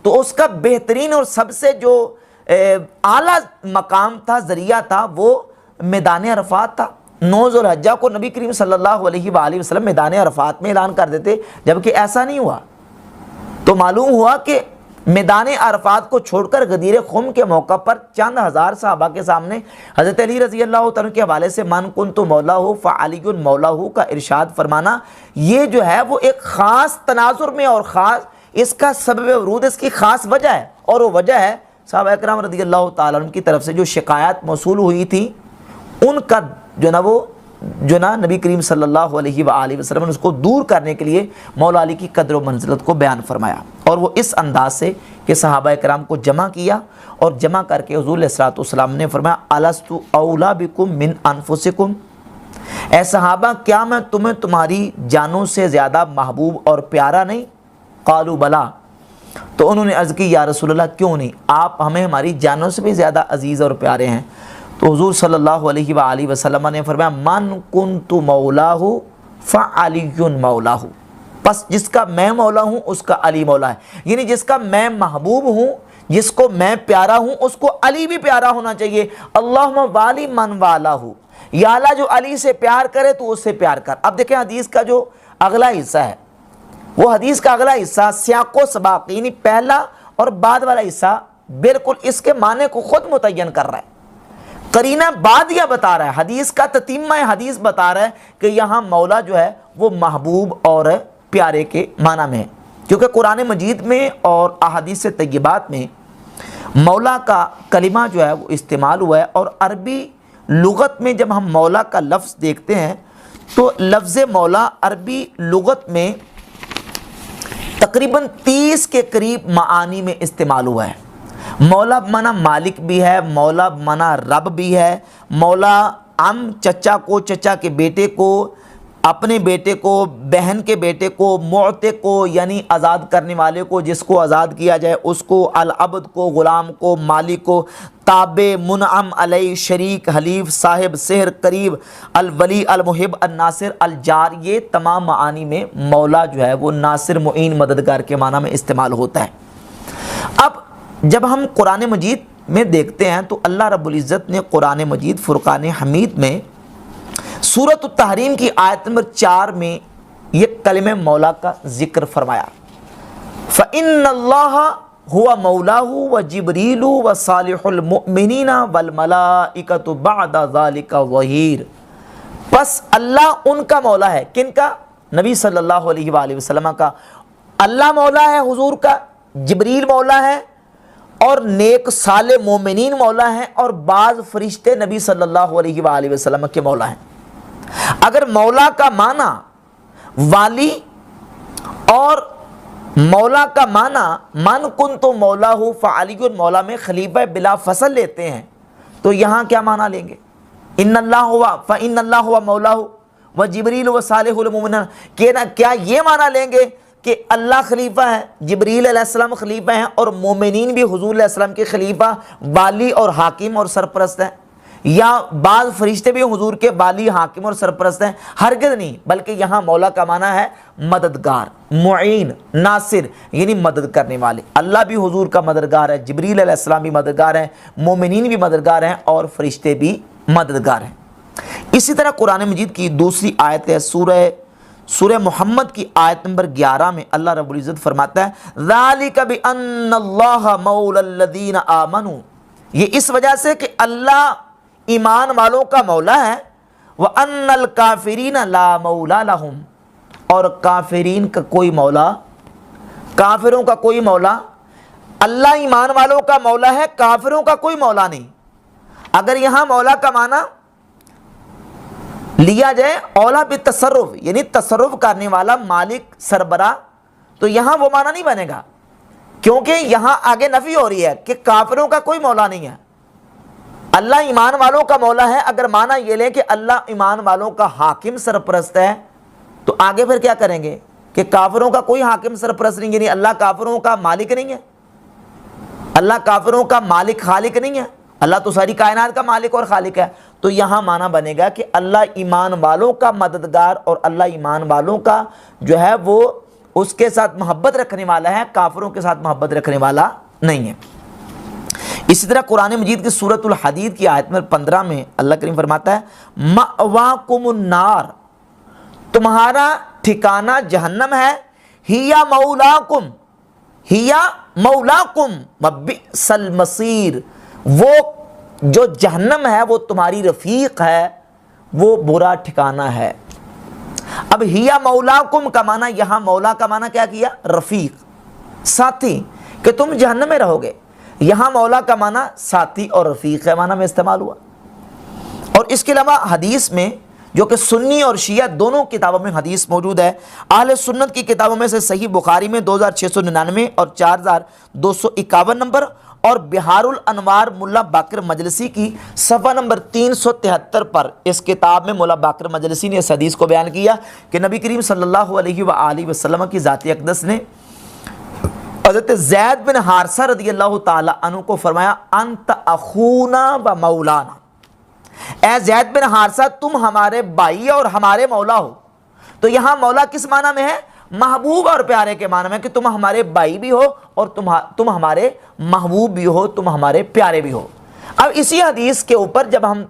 تو اس کا بہترین اور سب سے جو اعلیٰ مقام تھا، ذریعہ تھا، وہ میدان عرفات تھا. 9 ذو الحجہ کو نبی کریم صلی اللہ علیہ وآلہ وسلم میدان عرفات میں اعلان کر دیتے، جبکہ ایسا نہیں ہوا. تو معلوم ہوا کہ میدان عرفات کو چھوڑ کر غدیر قوم کے موقع پر چند ہزار صحابہ کے سامنے حضرت علی رضی اللہ تعالیٰ کے حوالے سے من کنت مولا ہو فعلی مولا ہو کا ارشاد فرمانا، یہ جو ہے وہ ایک خاص تناظر میں اور خاص اس کا سبب ورود، اس کی خاص وجہ ہے. اور وہ وجہ ہے صحابہ اکرام رضی اللہ تعالیٰ عنہ کی طرف سے جو شکایات موصول ہوئی تھی ان کا جو نا نبی کریم صلی اللہ علیہ وآلہ وسلم نے اس کو دور کرنے کے لیے مولا علی کی قدر و منزلت کو بیان فرمایا. اور وہ اس انداز سے کہ صحابہ کرام کو جمع کیا اور جمع کر کے حضور علیہ الصلوۃ والسلام نے فرمایا الست اولا بکم من انفسکم، اے صحابہ کیا میں تمہیں تمہاری جانوں سے زیادہ محبوب اور پیارا نہیں؟ قالوا بلا، تو انہوں نے عرض کی یا رسول اللہ کیوں نہیں، آپ ہمیں ہماری جانوں سے بھی زیادہ عزیز اور پیارے ہیں. تو حضور صلی اللہ علیہ وآلہ وسلم نے فرمایا من کنت مولاہ فعلی مولاہ، پس جس کا میں مولا ہوں اس کا علی مولا ہے. یعنی جس کا میں محبوب ہوں، جس کو میں پیارا ہوں، اس کو علی بھی پیارا ہونا چاہیے. اللہم والی من والاہ، یا اللہ جو علی سے پیار کرے تو اس سے پیار کر. اب دیکھیں حدیث کا جو اگلا حصہ ہے، وہ حدیث کا اگلا حصہ سیاق و سباق، یعنی پہلا اور بعد والا حصہ بالکل اس کے معنی کو خود متعین کر رہا ہے. قرینہ بعد یہ بتا رہا ہے، حدیث کا تتمہ حدیث بتا رہا ہے کہ یہاں مولا جو ہے وہ محبوب اور پیارے کے معنی میں ہے. کیونکہ قرآن مجید میں اور احادیث طیبات میں مولا کا کلمہ جو ہے وہ استعمال ہوا ہے. اور عربی لغت میں جب ہم مولا کا لفظ دیکھتے ہیں تو لفظ مولا عربی لغت میں تقریباً 30 کے قریب معانی میں استعمال ہوا ہے. مولا بمعنی مالک بھی ہے، مولا بمعنی رب بھی ہے، مولا چچا کو، چچا کے بیٹے کو، اپنے بیٹے کو، بہن کے بیٹے کو، معتق کو یعنی آزاد کرنے والے کو، جس کو آزاد کیا جائے اس کو، العبد کو، غلام کو، مالک کو، تابع، منعم علیہ، شریک، حلیف، صاحب، سحر، قریب، الولی، المحب، الناصر، الجار، یہ تمام معانی میں مولا جو ہے وہ ناصر، معین، مددگار کے معنی میں استعمال ہوتا ہے۔ اب جب ہم قرآن مجید میں دیکھتے ہیں تو اللہ رب العزت نے قرآن مجید فرقان حمید میں سورۃ التحریم کی آیت نمبر 4 میں یہ کلمہ مولا کا ذکر فرمایا، فَإِنَّ اللَّهَ هُوَ مَوْلَاهُ وَجِبْرِيلُ وَصَالِحُ الْمُؤْمِنِينَ وَالْمَلَائِكَةُ بَعْدَ ذَلِكَ ظَهِيرٌ، پس اللہ ان کا مولا ہے، کن کا؟ نبی صلی اللہ علیہ وآلہ وسلم کا۔ اللہ مولا ہے حضور کا، جبریل مولا ہے، اور نیک صالح مومنین مولا ہیں، اور بعض فرشتے نبی صلی اللہ علیہ وآلہ وسلم کے مولا ہیں۔ اگر مولا کا معنی والی اور مولا کا معنی من کنت مولا فعلی مولا میں خلیفہ بلا فصل لیتے ہیں تو یہاں کیا معنی لیں گے؟ ان اللہ ہوا فإن اللہ ہوا مولا و جبریل و صالح المؤمنین، کیا یہ معنی لیں گے کہ اللہ خلیفہ ہے، جبریل علیہ السلام خلیفہ ہیں، اور مومنین بھی حضور علیہ السلام کے خلیفہ، والی اور حاکم اور سرپرست ہیں، یا بعض فرشتے بھی حضور کے والی، حاکم اور سرپرست ہیں؟ ہرگز نہیں، بلکہ یہاں مولا کا معنی ہے مددگار، معین، ناصر، یعنی مدد کرنے والے۔ اللہ بھی حضور کا مددگار ہے، جبریل علیہ السلام بھی مددگار ہیں، مومنین بھی مددگار ہیں، اور فرشتے بھی مددگار ہیں۔ اسی طرح قرآن مجید کی دوسری آیت ہے سورہ محمد کی آیت نمبر 11 میں اللہ رب العزت فرماتا ہے ذالک بان اللہ مولا الذین آمنوا، یہ اس وجہ سے کہ اللہ ایمان والوں کا مولا ہے، وان الکافرین لا مولا لہم، اور کافرین کا کوئی مولا، کافروں کا کوئی مولا، اللہ ایمان والوں کا مولا ہے، کافروں کا کوئی مولا نہیں۔ اگر یہاں مولا کا معنی لیا جائے اولا بالتصرف، یعنی تصرف کرنے والا، مالک، سربراہ، تو یہاں وہ معنی نہیں بنے گا، کیونکہ یہاں آگے نفی ہو رہی ہے کہ کافروں کا کوئی مولا نہیں ہے، اللہ ایمان والوں کا مولا ہے۔ اگر معنی یہ لیں کہ اللہ ایمان والوں کا حاکم سرپرست ہے تو آگے پھر کیا کریں گے کہ کافروں کا کوئی حاکم سرپرست نہیں، یعنی اللہ کافروں کا مالک نہیں ہے، اللہ کافروں کا مالک خالق نہیں ہے، اللہ تو ساری کائنات کا مالک اور خالق ہے۔ تو یہاں معنی بنے گا کہ اللہ ایمان والوں کا مددگار، اور اللہ ایمان والوں کا جو ہے وہ اس کے ساتھ محبت رکھنے والا ہے، کافروں کے ساتھ محبت رکھنے والا نہیں ہے۔ اسی طرح قرآن مجید کی سورۃ الحدید کی آیت نمبر 15 میں اللہ کریم فرماتا ہے مأواکم النار، تمہارا ٹھکانہ جہنم ہے، ہیا مولاکم، ہیا مولاکم وبئس المصیر، وہ جو جہنم ہے وہ تمہاری رفیق ہے، وہ برا ٹھکانہ ہے۔ اب ہیا مولاکم کا معنی، یہاں مولا کا معنی کیا کیا؟ رفیق، ساتھی، کہ تم جہنم میں رہو گے۔ یہاں مولا کا معنی ساتھی اور رفیق ہے معنی میں استعمال ہوا۔ اور اس کے علاوہ حدیث میں، جو کہ سنی اور شیعہ دونوں کتابوں میں حدیث موجود ہے، اہل سنت کی کتابوں میں سے صحیح بخاری میں 2699 اور 4251 نمبر، اور بہار الانوار ملا باقر مجلسی کی صفحہ نمبر 373 پر اس کتاب میں ملا باقر مجلسی نے اس حدیث کو بیان کیا کہ نبی کریم صلی اللہ علیہ وآلہ وسلم کی ذات اقدس نے حضرت زید بن حارثہ رضی اللہ تعالی عنہ کو فرمایا انت اخونا و مولانا، اے زید بن حارثہ تم ہمارے بھائی اور ہمارے مولا ہو۔ تو یہاں مولا کس معنی میں ہے؟ محبوب اور پیارے کے معنی میں، کہ تم ہمارے بھائی بھی ہو اور تم ہمارے محبوب بھی ہو، تم ہمارے پیارے بھی ہو۔ اب اسی حدیث کے اوپر جب ہم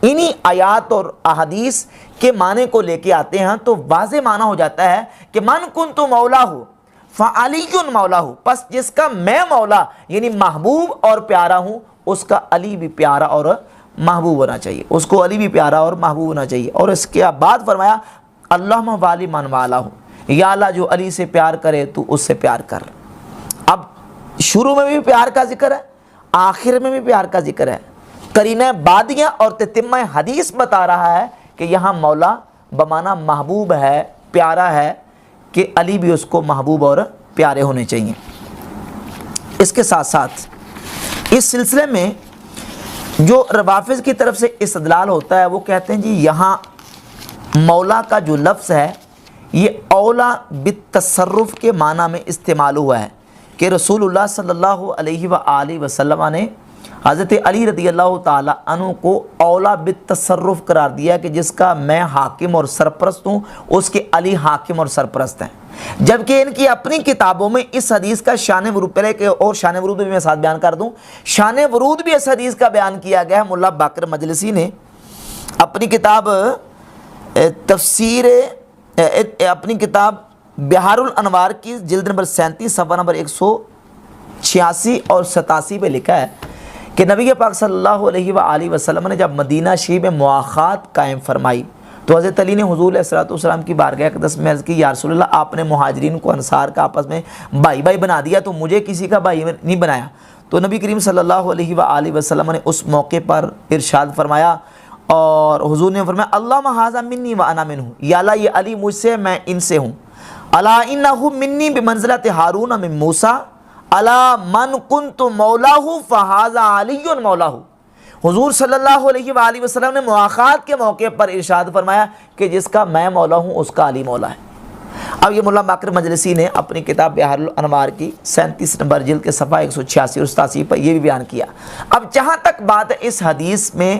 انہی آیات اور احادیث کے معنی کو لے کے آتے ہیں تو واضح معنی ہو جاتا ہے کہ من کنت مولا فعلی مولا، پس جس کا میں مولا یعنی محبوب اور پیارا ہوں، اس کا علی بھی پیارا اور محبوب ہونا چاہیے، اس کو علی بھی پیارا اور محبوب ہونا چاہیے۔ اور اس کے بعد فرمایا اللہم والی من والا ہوں، یا اللہ جو علی سے پیار کرے تو اس سے پیار کر۔ اب شروع میں بھی پیار کا ذکر ہے، آخر میں بھی پیار کا ذکر ہے۔ قرینہ بعدیہ اور تتمہ حدیث بتا رہا ہے کہ یہاں مولا بمعنی محبوب ہے، پیارا ہے، کہ علی بھی اس کو محبوب اور پیارے ہونے چاہیے۔ اس کے ساتھ ساتھ اس سلسلے میں جو روافض کی طرف سے استدلال ہوتا ہے وہ کہتے ہیں جی یہاں مولا کا جو لفظ ہے یہ اولا بالتصرف کے معنی میں استعمال ہوا ہے کہ رسول اللہ صلی اللہ علیہ وآلہ وسلم نے حضرت علی رضی اللہ تعالی عنہ کو اولا بالتصرف قرار دیا کہ جس کا میں حاکم اور سرپرست ہوں، اس کے علی حاکم اور سرپرست ہیں، جبکہ ان کی اپنی کتابوں میں اس حدیث کا شان ورود، پہلے کہ اور شان ورود بھی میں ساتھ بیان کر دوں، شان ورود بھی اس حدیث کا بیان کیا گیا ہے۔ ملا باقر مجلسی نے اپنی کتاب اپنی کتاب بہار الانوار کی جلد نمبر 37 صفحہ نمبر 186 اور 87 پہ لکھا ہے کہ نبی پاک صلی اللہ علیہ وآلہ وسلم نے جب مدینہ شریف میں مواخات قائم فرمائی تو حضرت علی نے حضور علیہ الصلوۃ والسلام کی بارگاہ اقدس میں عرض کی، یا رسول اللہ آپ نے مہاجرین کو انصار کا آپس میں بھائی بھائی بنا دیا، تو مجھے کسی کا بھائی نہیں بنایا۔ تو نبی کریم صلی اللہ علیہ وآلہ وسلم نے اس موقع پر ارشاد فرمایا اور حضور نے فرمایا اللہم ھذا منی وانا منہ، یا اللہ یہ علی مجھ سے میں ان سے ہوں، الا انہ منی بمنزلۃ ہارون من موسیٰ الا من کنت مولاہ فھذا علی مولاہ۔ حضور صلی اللہ علیہ وآلہ وسلم نے مواخات کے موقع پر ارشاد فرمایا کہ جس کا میں مولا ہوں اس کا علی مولا ہے۔ اب یہ ملا باقر مجلسی نے اپنی کتاب بہار الانوار کی 37 نمبر جلد کے صفحہ 186 اور 87 پر یہ بھی بیان کیا۔ اب جہاں تک بات ہے اس حدیث میں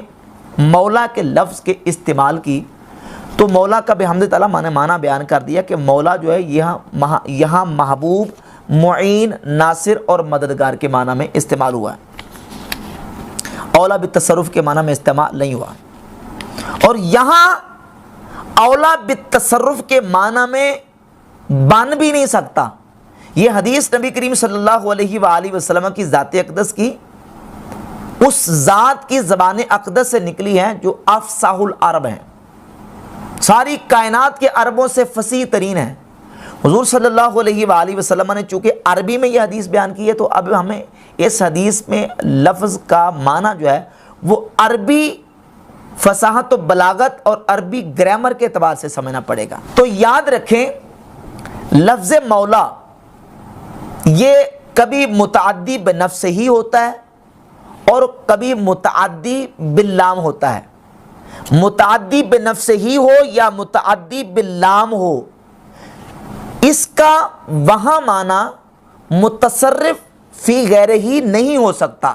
مولا کے لفظ کے استعمال کی، تو مولا کا بحمد تعالیٰ معنی بیان کر دیا کہ مولا جو ہے یہاں محبوب، معین، ناصر اور مددگار کے معنی میں استعمال ہوا ہے، اولا بالتصرف کے معنی میں استعمال نہیں ہوا۔ اور یہاں اولا بالتصرف کے معنی میں بن بھی نہیں سکتا۔ یہ حدیث نبی کریم صلی اللہ علیہ وآلہ وسلم کی ذات اقدس کی، اس ذات کی زبان اقدس سے نکلی ہے جو افصاح العرب ہیں، ساری کائنات کے عربوں سے فصیح ترین ہے۔ حضور صلی اللہ علیہ وآلہ وسلم نے چونکہ عربی میں یہ حدیث بیان کی ہے، تو اب ہمیں اس حدیث میں لفظ کا معنی جو ہے وہ عربی فصاحت و بلاغت اور عربی گرامر کے اعتبار سے سمجھنا پڑے گا۔ تو یاد رکھیں لفظ مولا یہ کبھی متعدی بنفس ہی ہوتا ہے اور کبھی متعدی باللام ہوتا ہے۔ متعدی بنفس ہی ہو یا متعدی باللام ہو، اس کا وہاں معنی متصرف فی غیر ہی نہیں ہو سکتا۔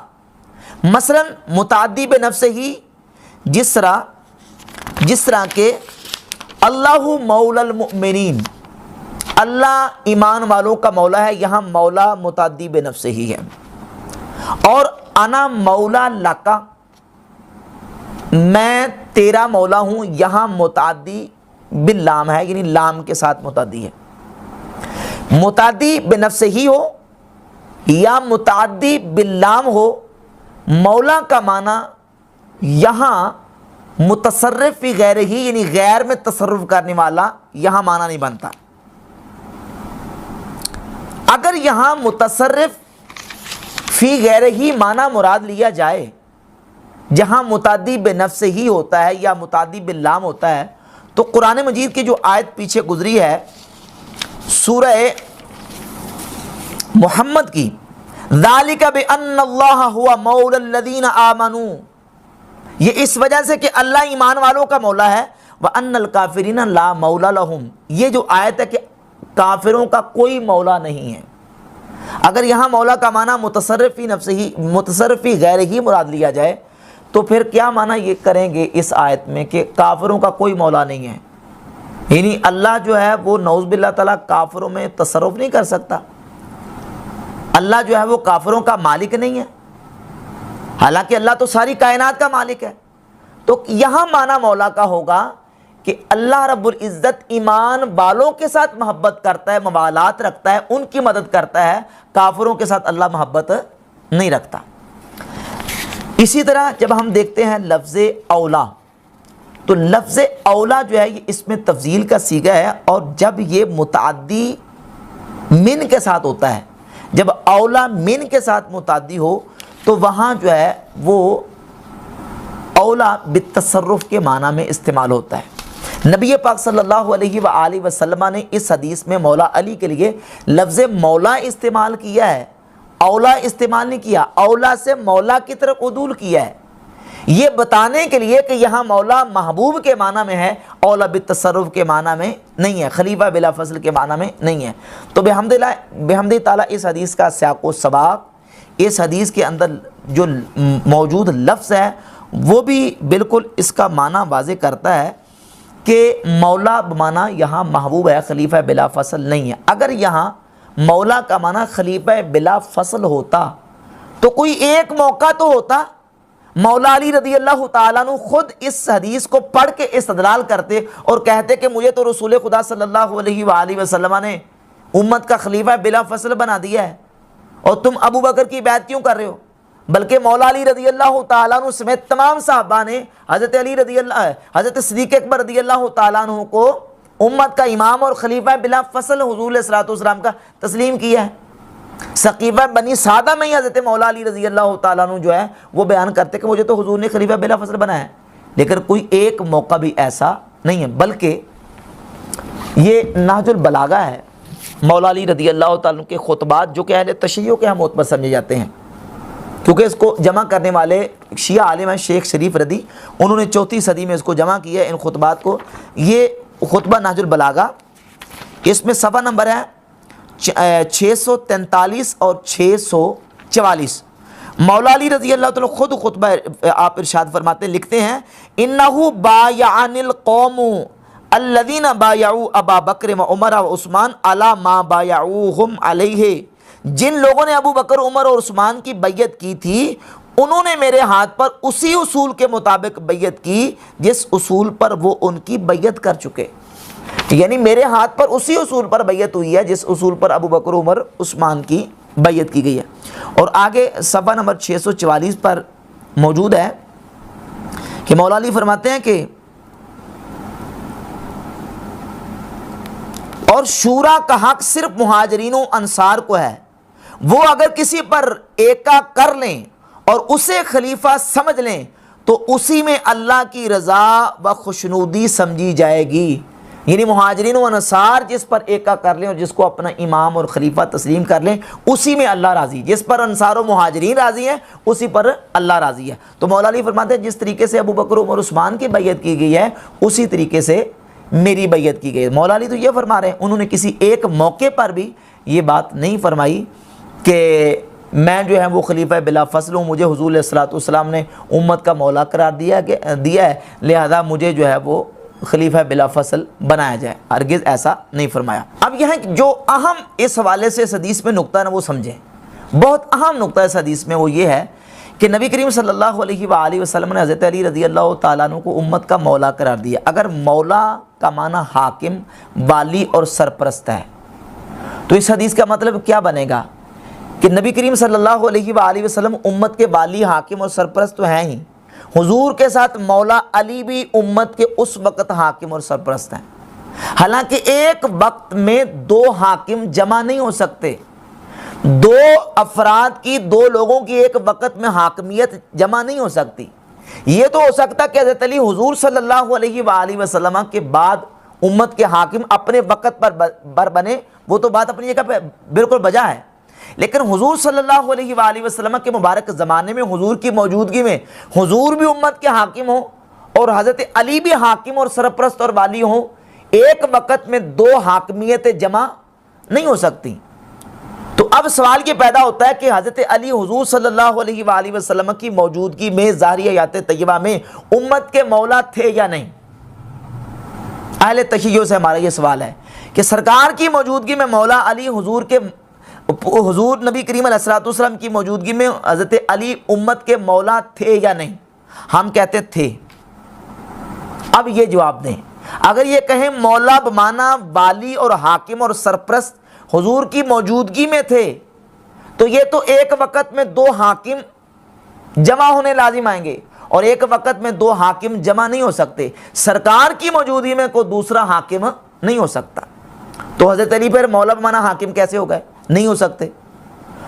مثلا متعدی بنفس ہی جس طرح کہ اللہ مولا المؤمنین، اللہ ایمان والوں کا مولا ہے، یہاں مولا متعدی بنفس ہی ہے۔ اور انا مولا لکا، میں تیرا مولا ہوں، یہاں متعدی باللام ہے، یعنی لام کے ساتھ متعدی ہے۔ متعدی بنفس ہی ہو یا متعدی باللام ہو، مولا کا معنی یہاں متصرف فی غیر ہی، یعنی غیر میں تصرف کرنے والا، یہاں معنی نہیں بنتا۔ اگر یہاں متصرف فی غیر ہی معنی مراد لیا جائے جہاں متعدی بنفس ہی ہوتا ہے یا متعدی باللام ہوتا ہے، تو قرآن مجید کی جو آیت پیچھے گزری ہے سورہ محمد کی، ذالک بان اللہ هو مولا الذین آمنوا، یہ اس وجہ سے کہ اللہ ایمان والوں کا مولا ہے، وان الکافرین لا مولا لہم، یہ جو آیت ہے کہ کافروں کا کوئی مولا نہیں ہے۔ اگر یہاں مولا کا معنی متصرف فی غیر ہی مراد لیا جائے تو پھر کیا معنی یہ کریں گے اس آیت میں کہ کافروں کا کوئی مولا نہیں ہے، یعنی اللہ جو ہے وہ نعوذ باللہ تعالیٰ کافروں میں تصرف نہیں کر سکتا، اللہ جو ہے وہ کافروں کا مالک نہیں ہے، حالانکہ اللہ تو ساری کائنات کا مالک ہے۔ تو یہاں معنی مولا کا ہوگا کہ اللہ رب العزت ایمان والوں کے ساتھ محبت کرتا ہے، موالات رکھتا ہے، ان کی مدد کرتا ہے، کافروں کے ساتھ اللہ محبت نہیں رکھتا۔ اسی طرح جب ہم دیکھتے ہیں لفظ اولا، تو لفظ اولا جو ہے یہ اس میں تفضیل کا صیغہ ہے، اور جب یہ متعدی من کے ساتھ ہوتا ہے، جب اولا من کے ساتھ متعدی ہو تو وہاں جو ہے وہ اولا بالتصرف کے معنی میں استعمال ہوتا ہے۔ نبی پاک صلی اللہ علیہ وآلہ وسلم نے اس حدیث میں مولا علی کے لیے لفظ مولا استعمال کیا ہے، اولا استعمال نہیں کیا، اولا سے مولا کی طرف عدول کیا ہے، یہ بتانے کے لیے کہ یہاں مولا محبوب کے معنی میں ہے، اولا بالتصرف کے معنی میں نہیں ہے، خلیفہ بلا فصل کے معنی میں نہیں ہے۔ تو بحمد تعالیٰ اس حدیث کا سیاق و سباق، اس حدیث کے اندر جو موجود لفظ ہے وہ بھی بالکل اس کا معنی واضح کرتا ہے کہ مولا بمعنی یہاں محبوب ہے، خلیفہ بلا فصل نہیں ہے۔ اگر یہاں مولا کا معنی خلیفہ بلا فصل ہوتا تو کوئی ایک موقع تو ہوتا مولا علی رضی اللہ تعالیٰ عنہ خود اس حدیث کو پڑھ کے استدلال کرتے اور کہتے کہ مجھے تو رسول خدا صلی اللہ علیہ وآلہ وسلم نے امت کا خلیفہ بلا فصل بنا دیا ہے، اور تم ابو بکر کی بیعت کیوں کر رہے ہو؟ بلکہ مولا علی رضی اللہ تعالیٰ عنہ سمیت تمام صحابہ نے حضرت صدیق اکبر رضی اللہ تعالیٰ عنہ کو امت کا امام اور خلیفہ بلا فصل حضور علیہ الصلوۃ والسلام کا تسلیم کیا ہے۔ سقیفہ بنی سعدہ میں ہی حضرت مولا علی رضی اللہ تعالیٰ عنہ جو ہے وہ بیان کرتے کہ مجھے تو حضور نے خلیفہ بلا فصل بنایا ہے، لیکن کوئی ایک موقع بھی ایسا نہیں ہے۔ بلکہ یہ نہج البلاغہ ہے مولا علی رضی اللہ تعالیٰ عنہ کے خطبات، جو کہ اہل تشیع کے ہم معتبر سمجھے جاتے ہیں، کیونکہ اس کو جمع کرنے والے شیعہ عالم ہیں شیخ شریف رضی، انہوں نے 4 صدی میں اس کو جمع کیا ہے ان خطبات کو۔ یہ خطبہ نہج البلاغہ، اس میں صفحہ نمبر ہے 643 اور 644۔ مولا علی رضی اللہ تعالیٰ خود خطبہ آپ ارشاد فرماتے ہیں، لکھتے ہیں انہو بایعن القوم الذین بایعوا ابا بکر و عمر و عثمان علی ما بایعوہم علیہ، جن لوگوں نے ابو بکر، عمر اور عثمان کی بیعت کی تھی انہوں نے میرے ہاتھ پر اسی اصول کے مطابق بیعت کی جس اصول پر وہ ان کی بیعت کر چکے، یعنی میرے ہاتھ پر اسی اصول پر بیعت ہوئی ہے جس اصول پر ابو بکر، عمر، عثمان کی بیعت کی گئی ہے۔ اور آگے صفحہ نمبر 644 پر موجود ہے کہ مولا علی فرماتے ہیں کہ اور شورا کا حق صرف مہاجرین و انصار کو ہے، وہ اگر کسی پر ایکا کر لیں اور اسے خلیفہ سمجھ لیں تو اسی میں اللہ کی رضا و خوشنودی سمجھی جائے گی، یعنی مہاجرین و انصار جس پر ایکا کر لیں اور جس کو اپنا امام اور خلیفہ تسلیم کر لیں اسی میں اللہ راضی، جس پر انصار و مہاجرین راضی ہیں اسی پر اللہ راضی ہے۔ تو مولا علی فرماتے ہیں جس طریقے سے ابو بکر، عمر، عثمان کی بیعت کی گئی ہے اسی طریقے سے میری بیعت کی گئی ہے۔ مولا علی تو یہ فرما رہے ہیں، انہوں نے کسی ایک موقع پر بھی یہ بات نہیں فرمائی کہ میں جو ہے وہ خلیفہ بلا فصل ہوں، مجھے حضور علیہ الصلوۃ والسلام نے امت کا مولا قرار دیا ہے، لہذا مجھے جو ہے وہ خلیفہ بلا فصل بنایا جائے، ہرگز ایسا نہیں فرمایا۔ اب یہ جو اہم اس حوالے سے اس حدیث میں نقطہ ہے نا وہ سمجھیں، بہت اہم نقطہ اس حدیث میں وہ یہ ہے کہ نبی کریم صلی اللہ علیہ وآلہ وسلم نے حضرت علی رضی اللہ تعالیٰ عنہ کو امت کا مولا قرار دیا۔ اگر مولا کا معنی حاکم، والی اور سرپرست ہے تو اس حدیث کا مطلب کیا بنے گا کہ نبی کریم صلی اللہ علیہ وآلہ وسلم امت کے والی، حاکم اور سرپرست تو ہیں ہی، حضور کے ساتھ مولا علی بھی امت کے اس وقت حاکم اور سرپرست ہیں۔ حالانکہ ایک وقت میں 2 حاکم جمع نہیں ہو سکتے، 2 افراد کی، 2 لوگوں کی ایک وقت میں حاکمیت جمع نہیں ہو سکتی۔ یہ تو ہو سکتا کہ حضرت علی حضور صلی اللہ علیہ وآلہ وسلم کے بعد امت کے حاکم اپنے وقت پر بنے، وہ تو بات اپنی جگہ پہ بالکل بجا ہے، لیکن حضور صلی اللہ علیہ وآلہ وسلم کے مبارک زمانے میں حضور کی موجودگی میں حضور بھی امت کے حاکم ہوں اور حضرت علی بھی حاکم اور سرپرست اور والی ہوں، ایک وقت میں 2 حاکمیتیں جمع نہیں ہو سکتی۔ تو اب سوال یہ پیدا ہوتا ہے کہ حضرت علی حضور صلی اللہ علیہ وآلہ وسلم کی موجودگی میں ظاہری حیات طیبہ میں امت کے مولا تھے یا نہیں؟ اہل تشیع سے ہمارا یہ سوال ہے کہ سرکار کی موجودگی میں مولا علی حضور نبی کریم علیہ الصلوۃ والسلام کی موجودگی میں حضرت علی امت کے مولا تھے یا نہیں؟ ہم کہتے تھے۔ اب یہ جواب دیں، اگر یہ کہیں مولا بمعنی والی اور حاکم اور سرپرست حضور کی موجودگی میں تھے تو یہ تو ایک وقت میں 2 حاکم جمع ہونے لازم آئیں گے، اور ایک وقت میں 2 حاکم جمع نہیں ہو سکتے۔ سرکار کی موجودگی میں کوئی دوسرا حاکم نہیں ہو سکتا، تو حضرت علی پر مولا بمعنی حاکم کیسے ہو گئے؟ نہیں ہو سکتے۔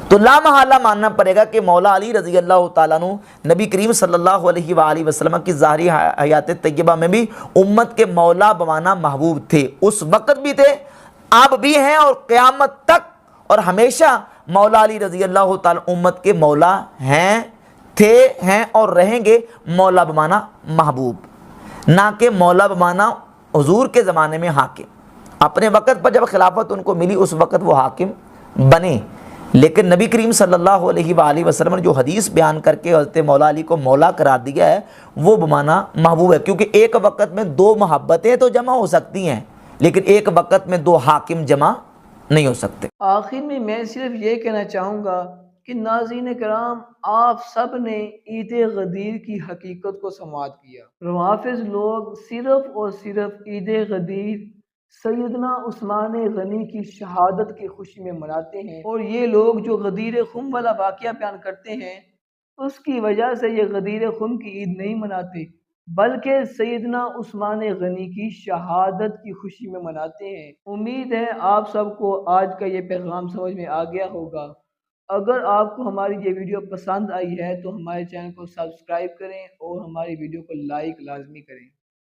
تو لا محالہ ماننا پڑے گا کہ مولا علی رضی اللہ تعالیٰ عنہ نبی کریم صلی اللہ علیہ وآلہ وسلم کی ظاہری حیات طیبہ میں بھی امت کے مولا بمعنی محبوب تھے، اس وقت بھی تھے، اب بھی ہیں، اور قیامت تک اور ہمیشہ مولا علی رضی اللہ تعالیٰ امت کے مولا ہیں، تھے ہیں اور رہیں گے مولا بمانا محبوب، نہ کہ مولا بمانا حضور کے زمانے میں حاکم۔ اپنے وقت پر جب خلافت ان کو ملی اس وقت وہ حاکم بنے، لیکن نبی کریم صلی اللہ علیہ وآلہ وسلم نے جو حدیث بیان کر کے حضرت مولا علی کو مولا قرار دیا ہے وہ بمانا محبوب ہے، کیونکہ ایک وقت میں دو محبتیں تو جمع ہو سکتی ہیں لیکن ایک وقت میں دو حاکم جمع نہیں ہو سکتے۔ آخر میں صرف یہ کہنا چاہوں گا کہ ناظرین کرام، آپ سب نے عید غدیر کی حقیقت کو سماعت کیا۔ روافظ لوگ صرف اور صرف عید غدیر سیدنا عثمان غنی کی شہادت کی خوشی میں مناتے ہیں، اور یہ لوگ جو غدیر خم والا واقعہ بیان کرتے ہیں اس کی وجہ سے یہ غدیر خم کی عید نہیں مناتے، بلکہ سیدنا عثمان غنی کی شہادت کی خوشی میں مناتے ہیں۔ امید ہے آپ سب کو آج کا یہ پیغام سمجھ میں آ گیا ہوگا۔ اگر آپ کو ہماری یہ ویڈیو پسند آئی ہے تو ہمارے چینل کو سبسکرائب کریں اور ہماری ویڈیو کو لائک لازمی کریں۔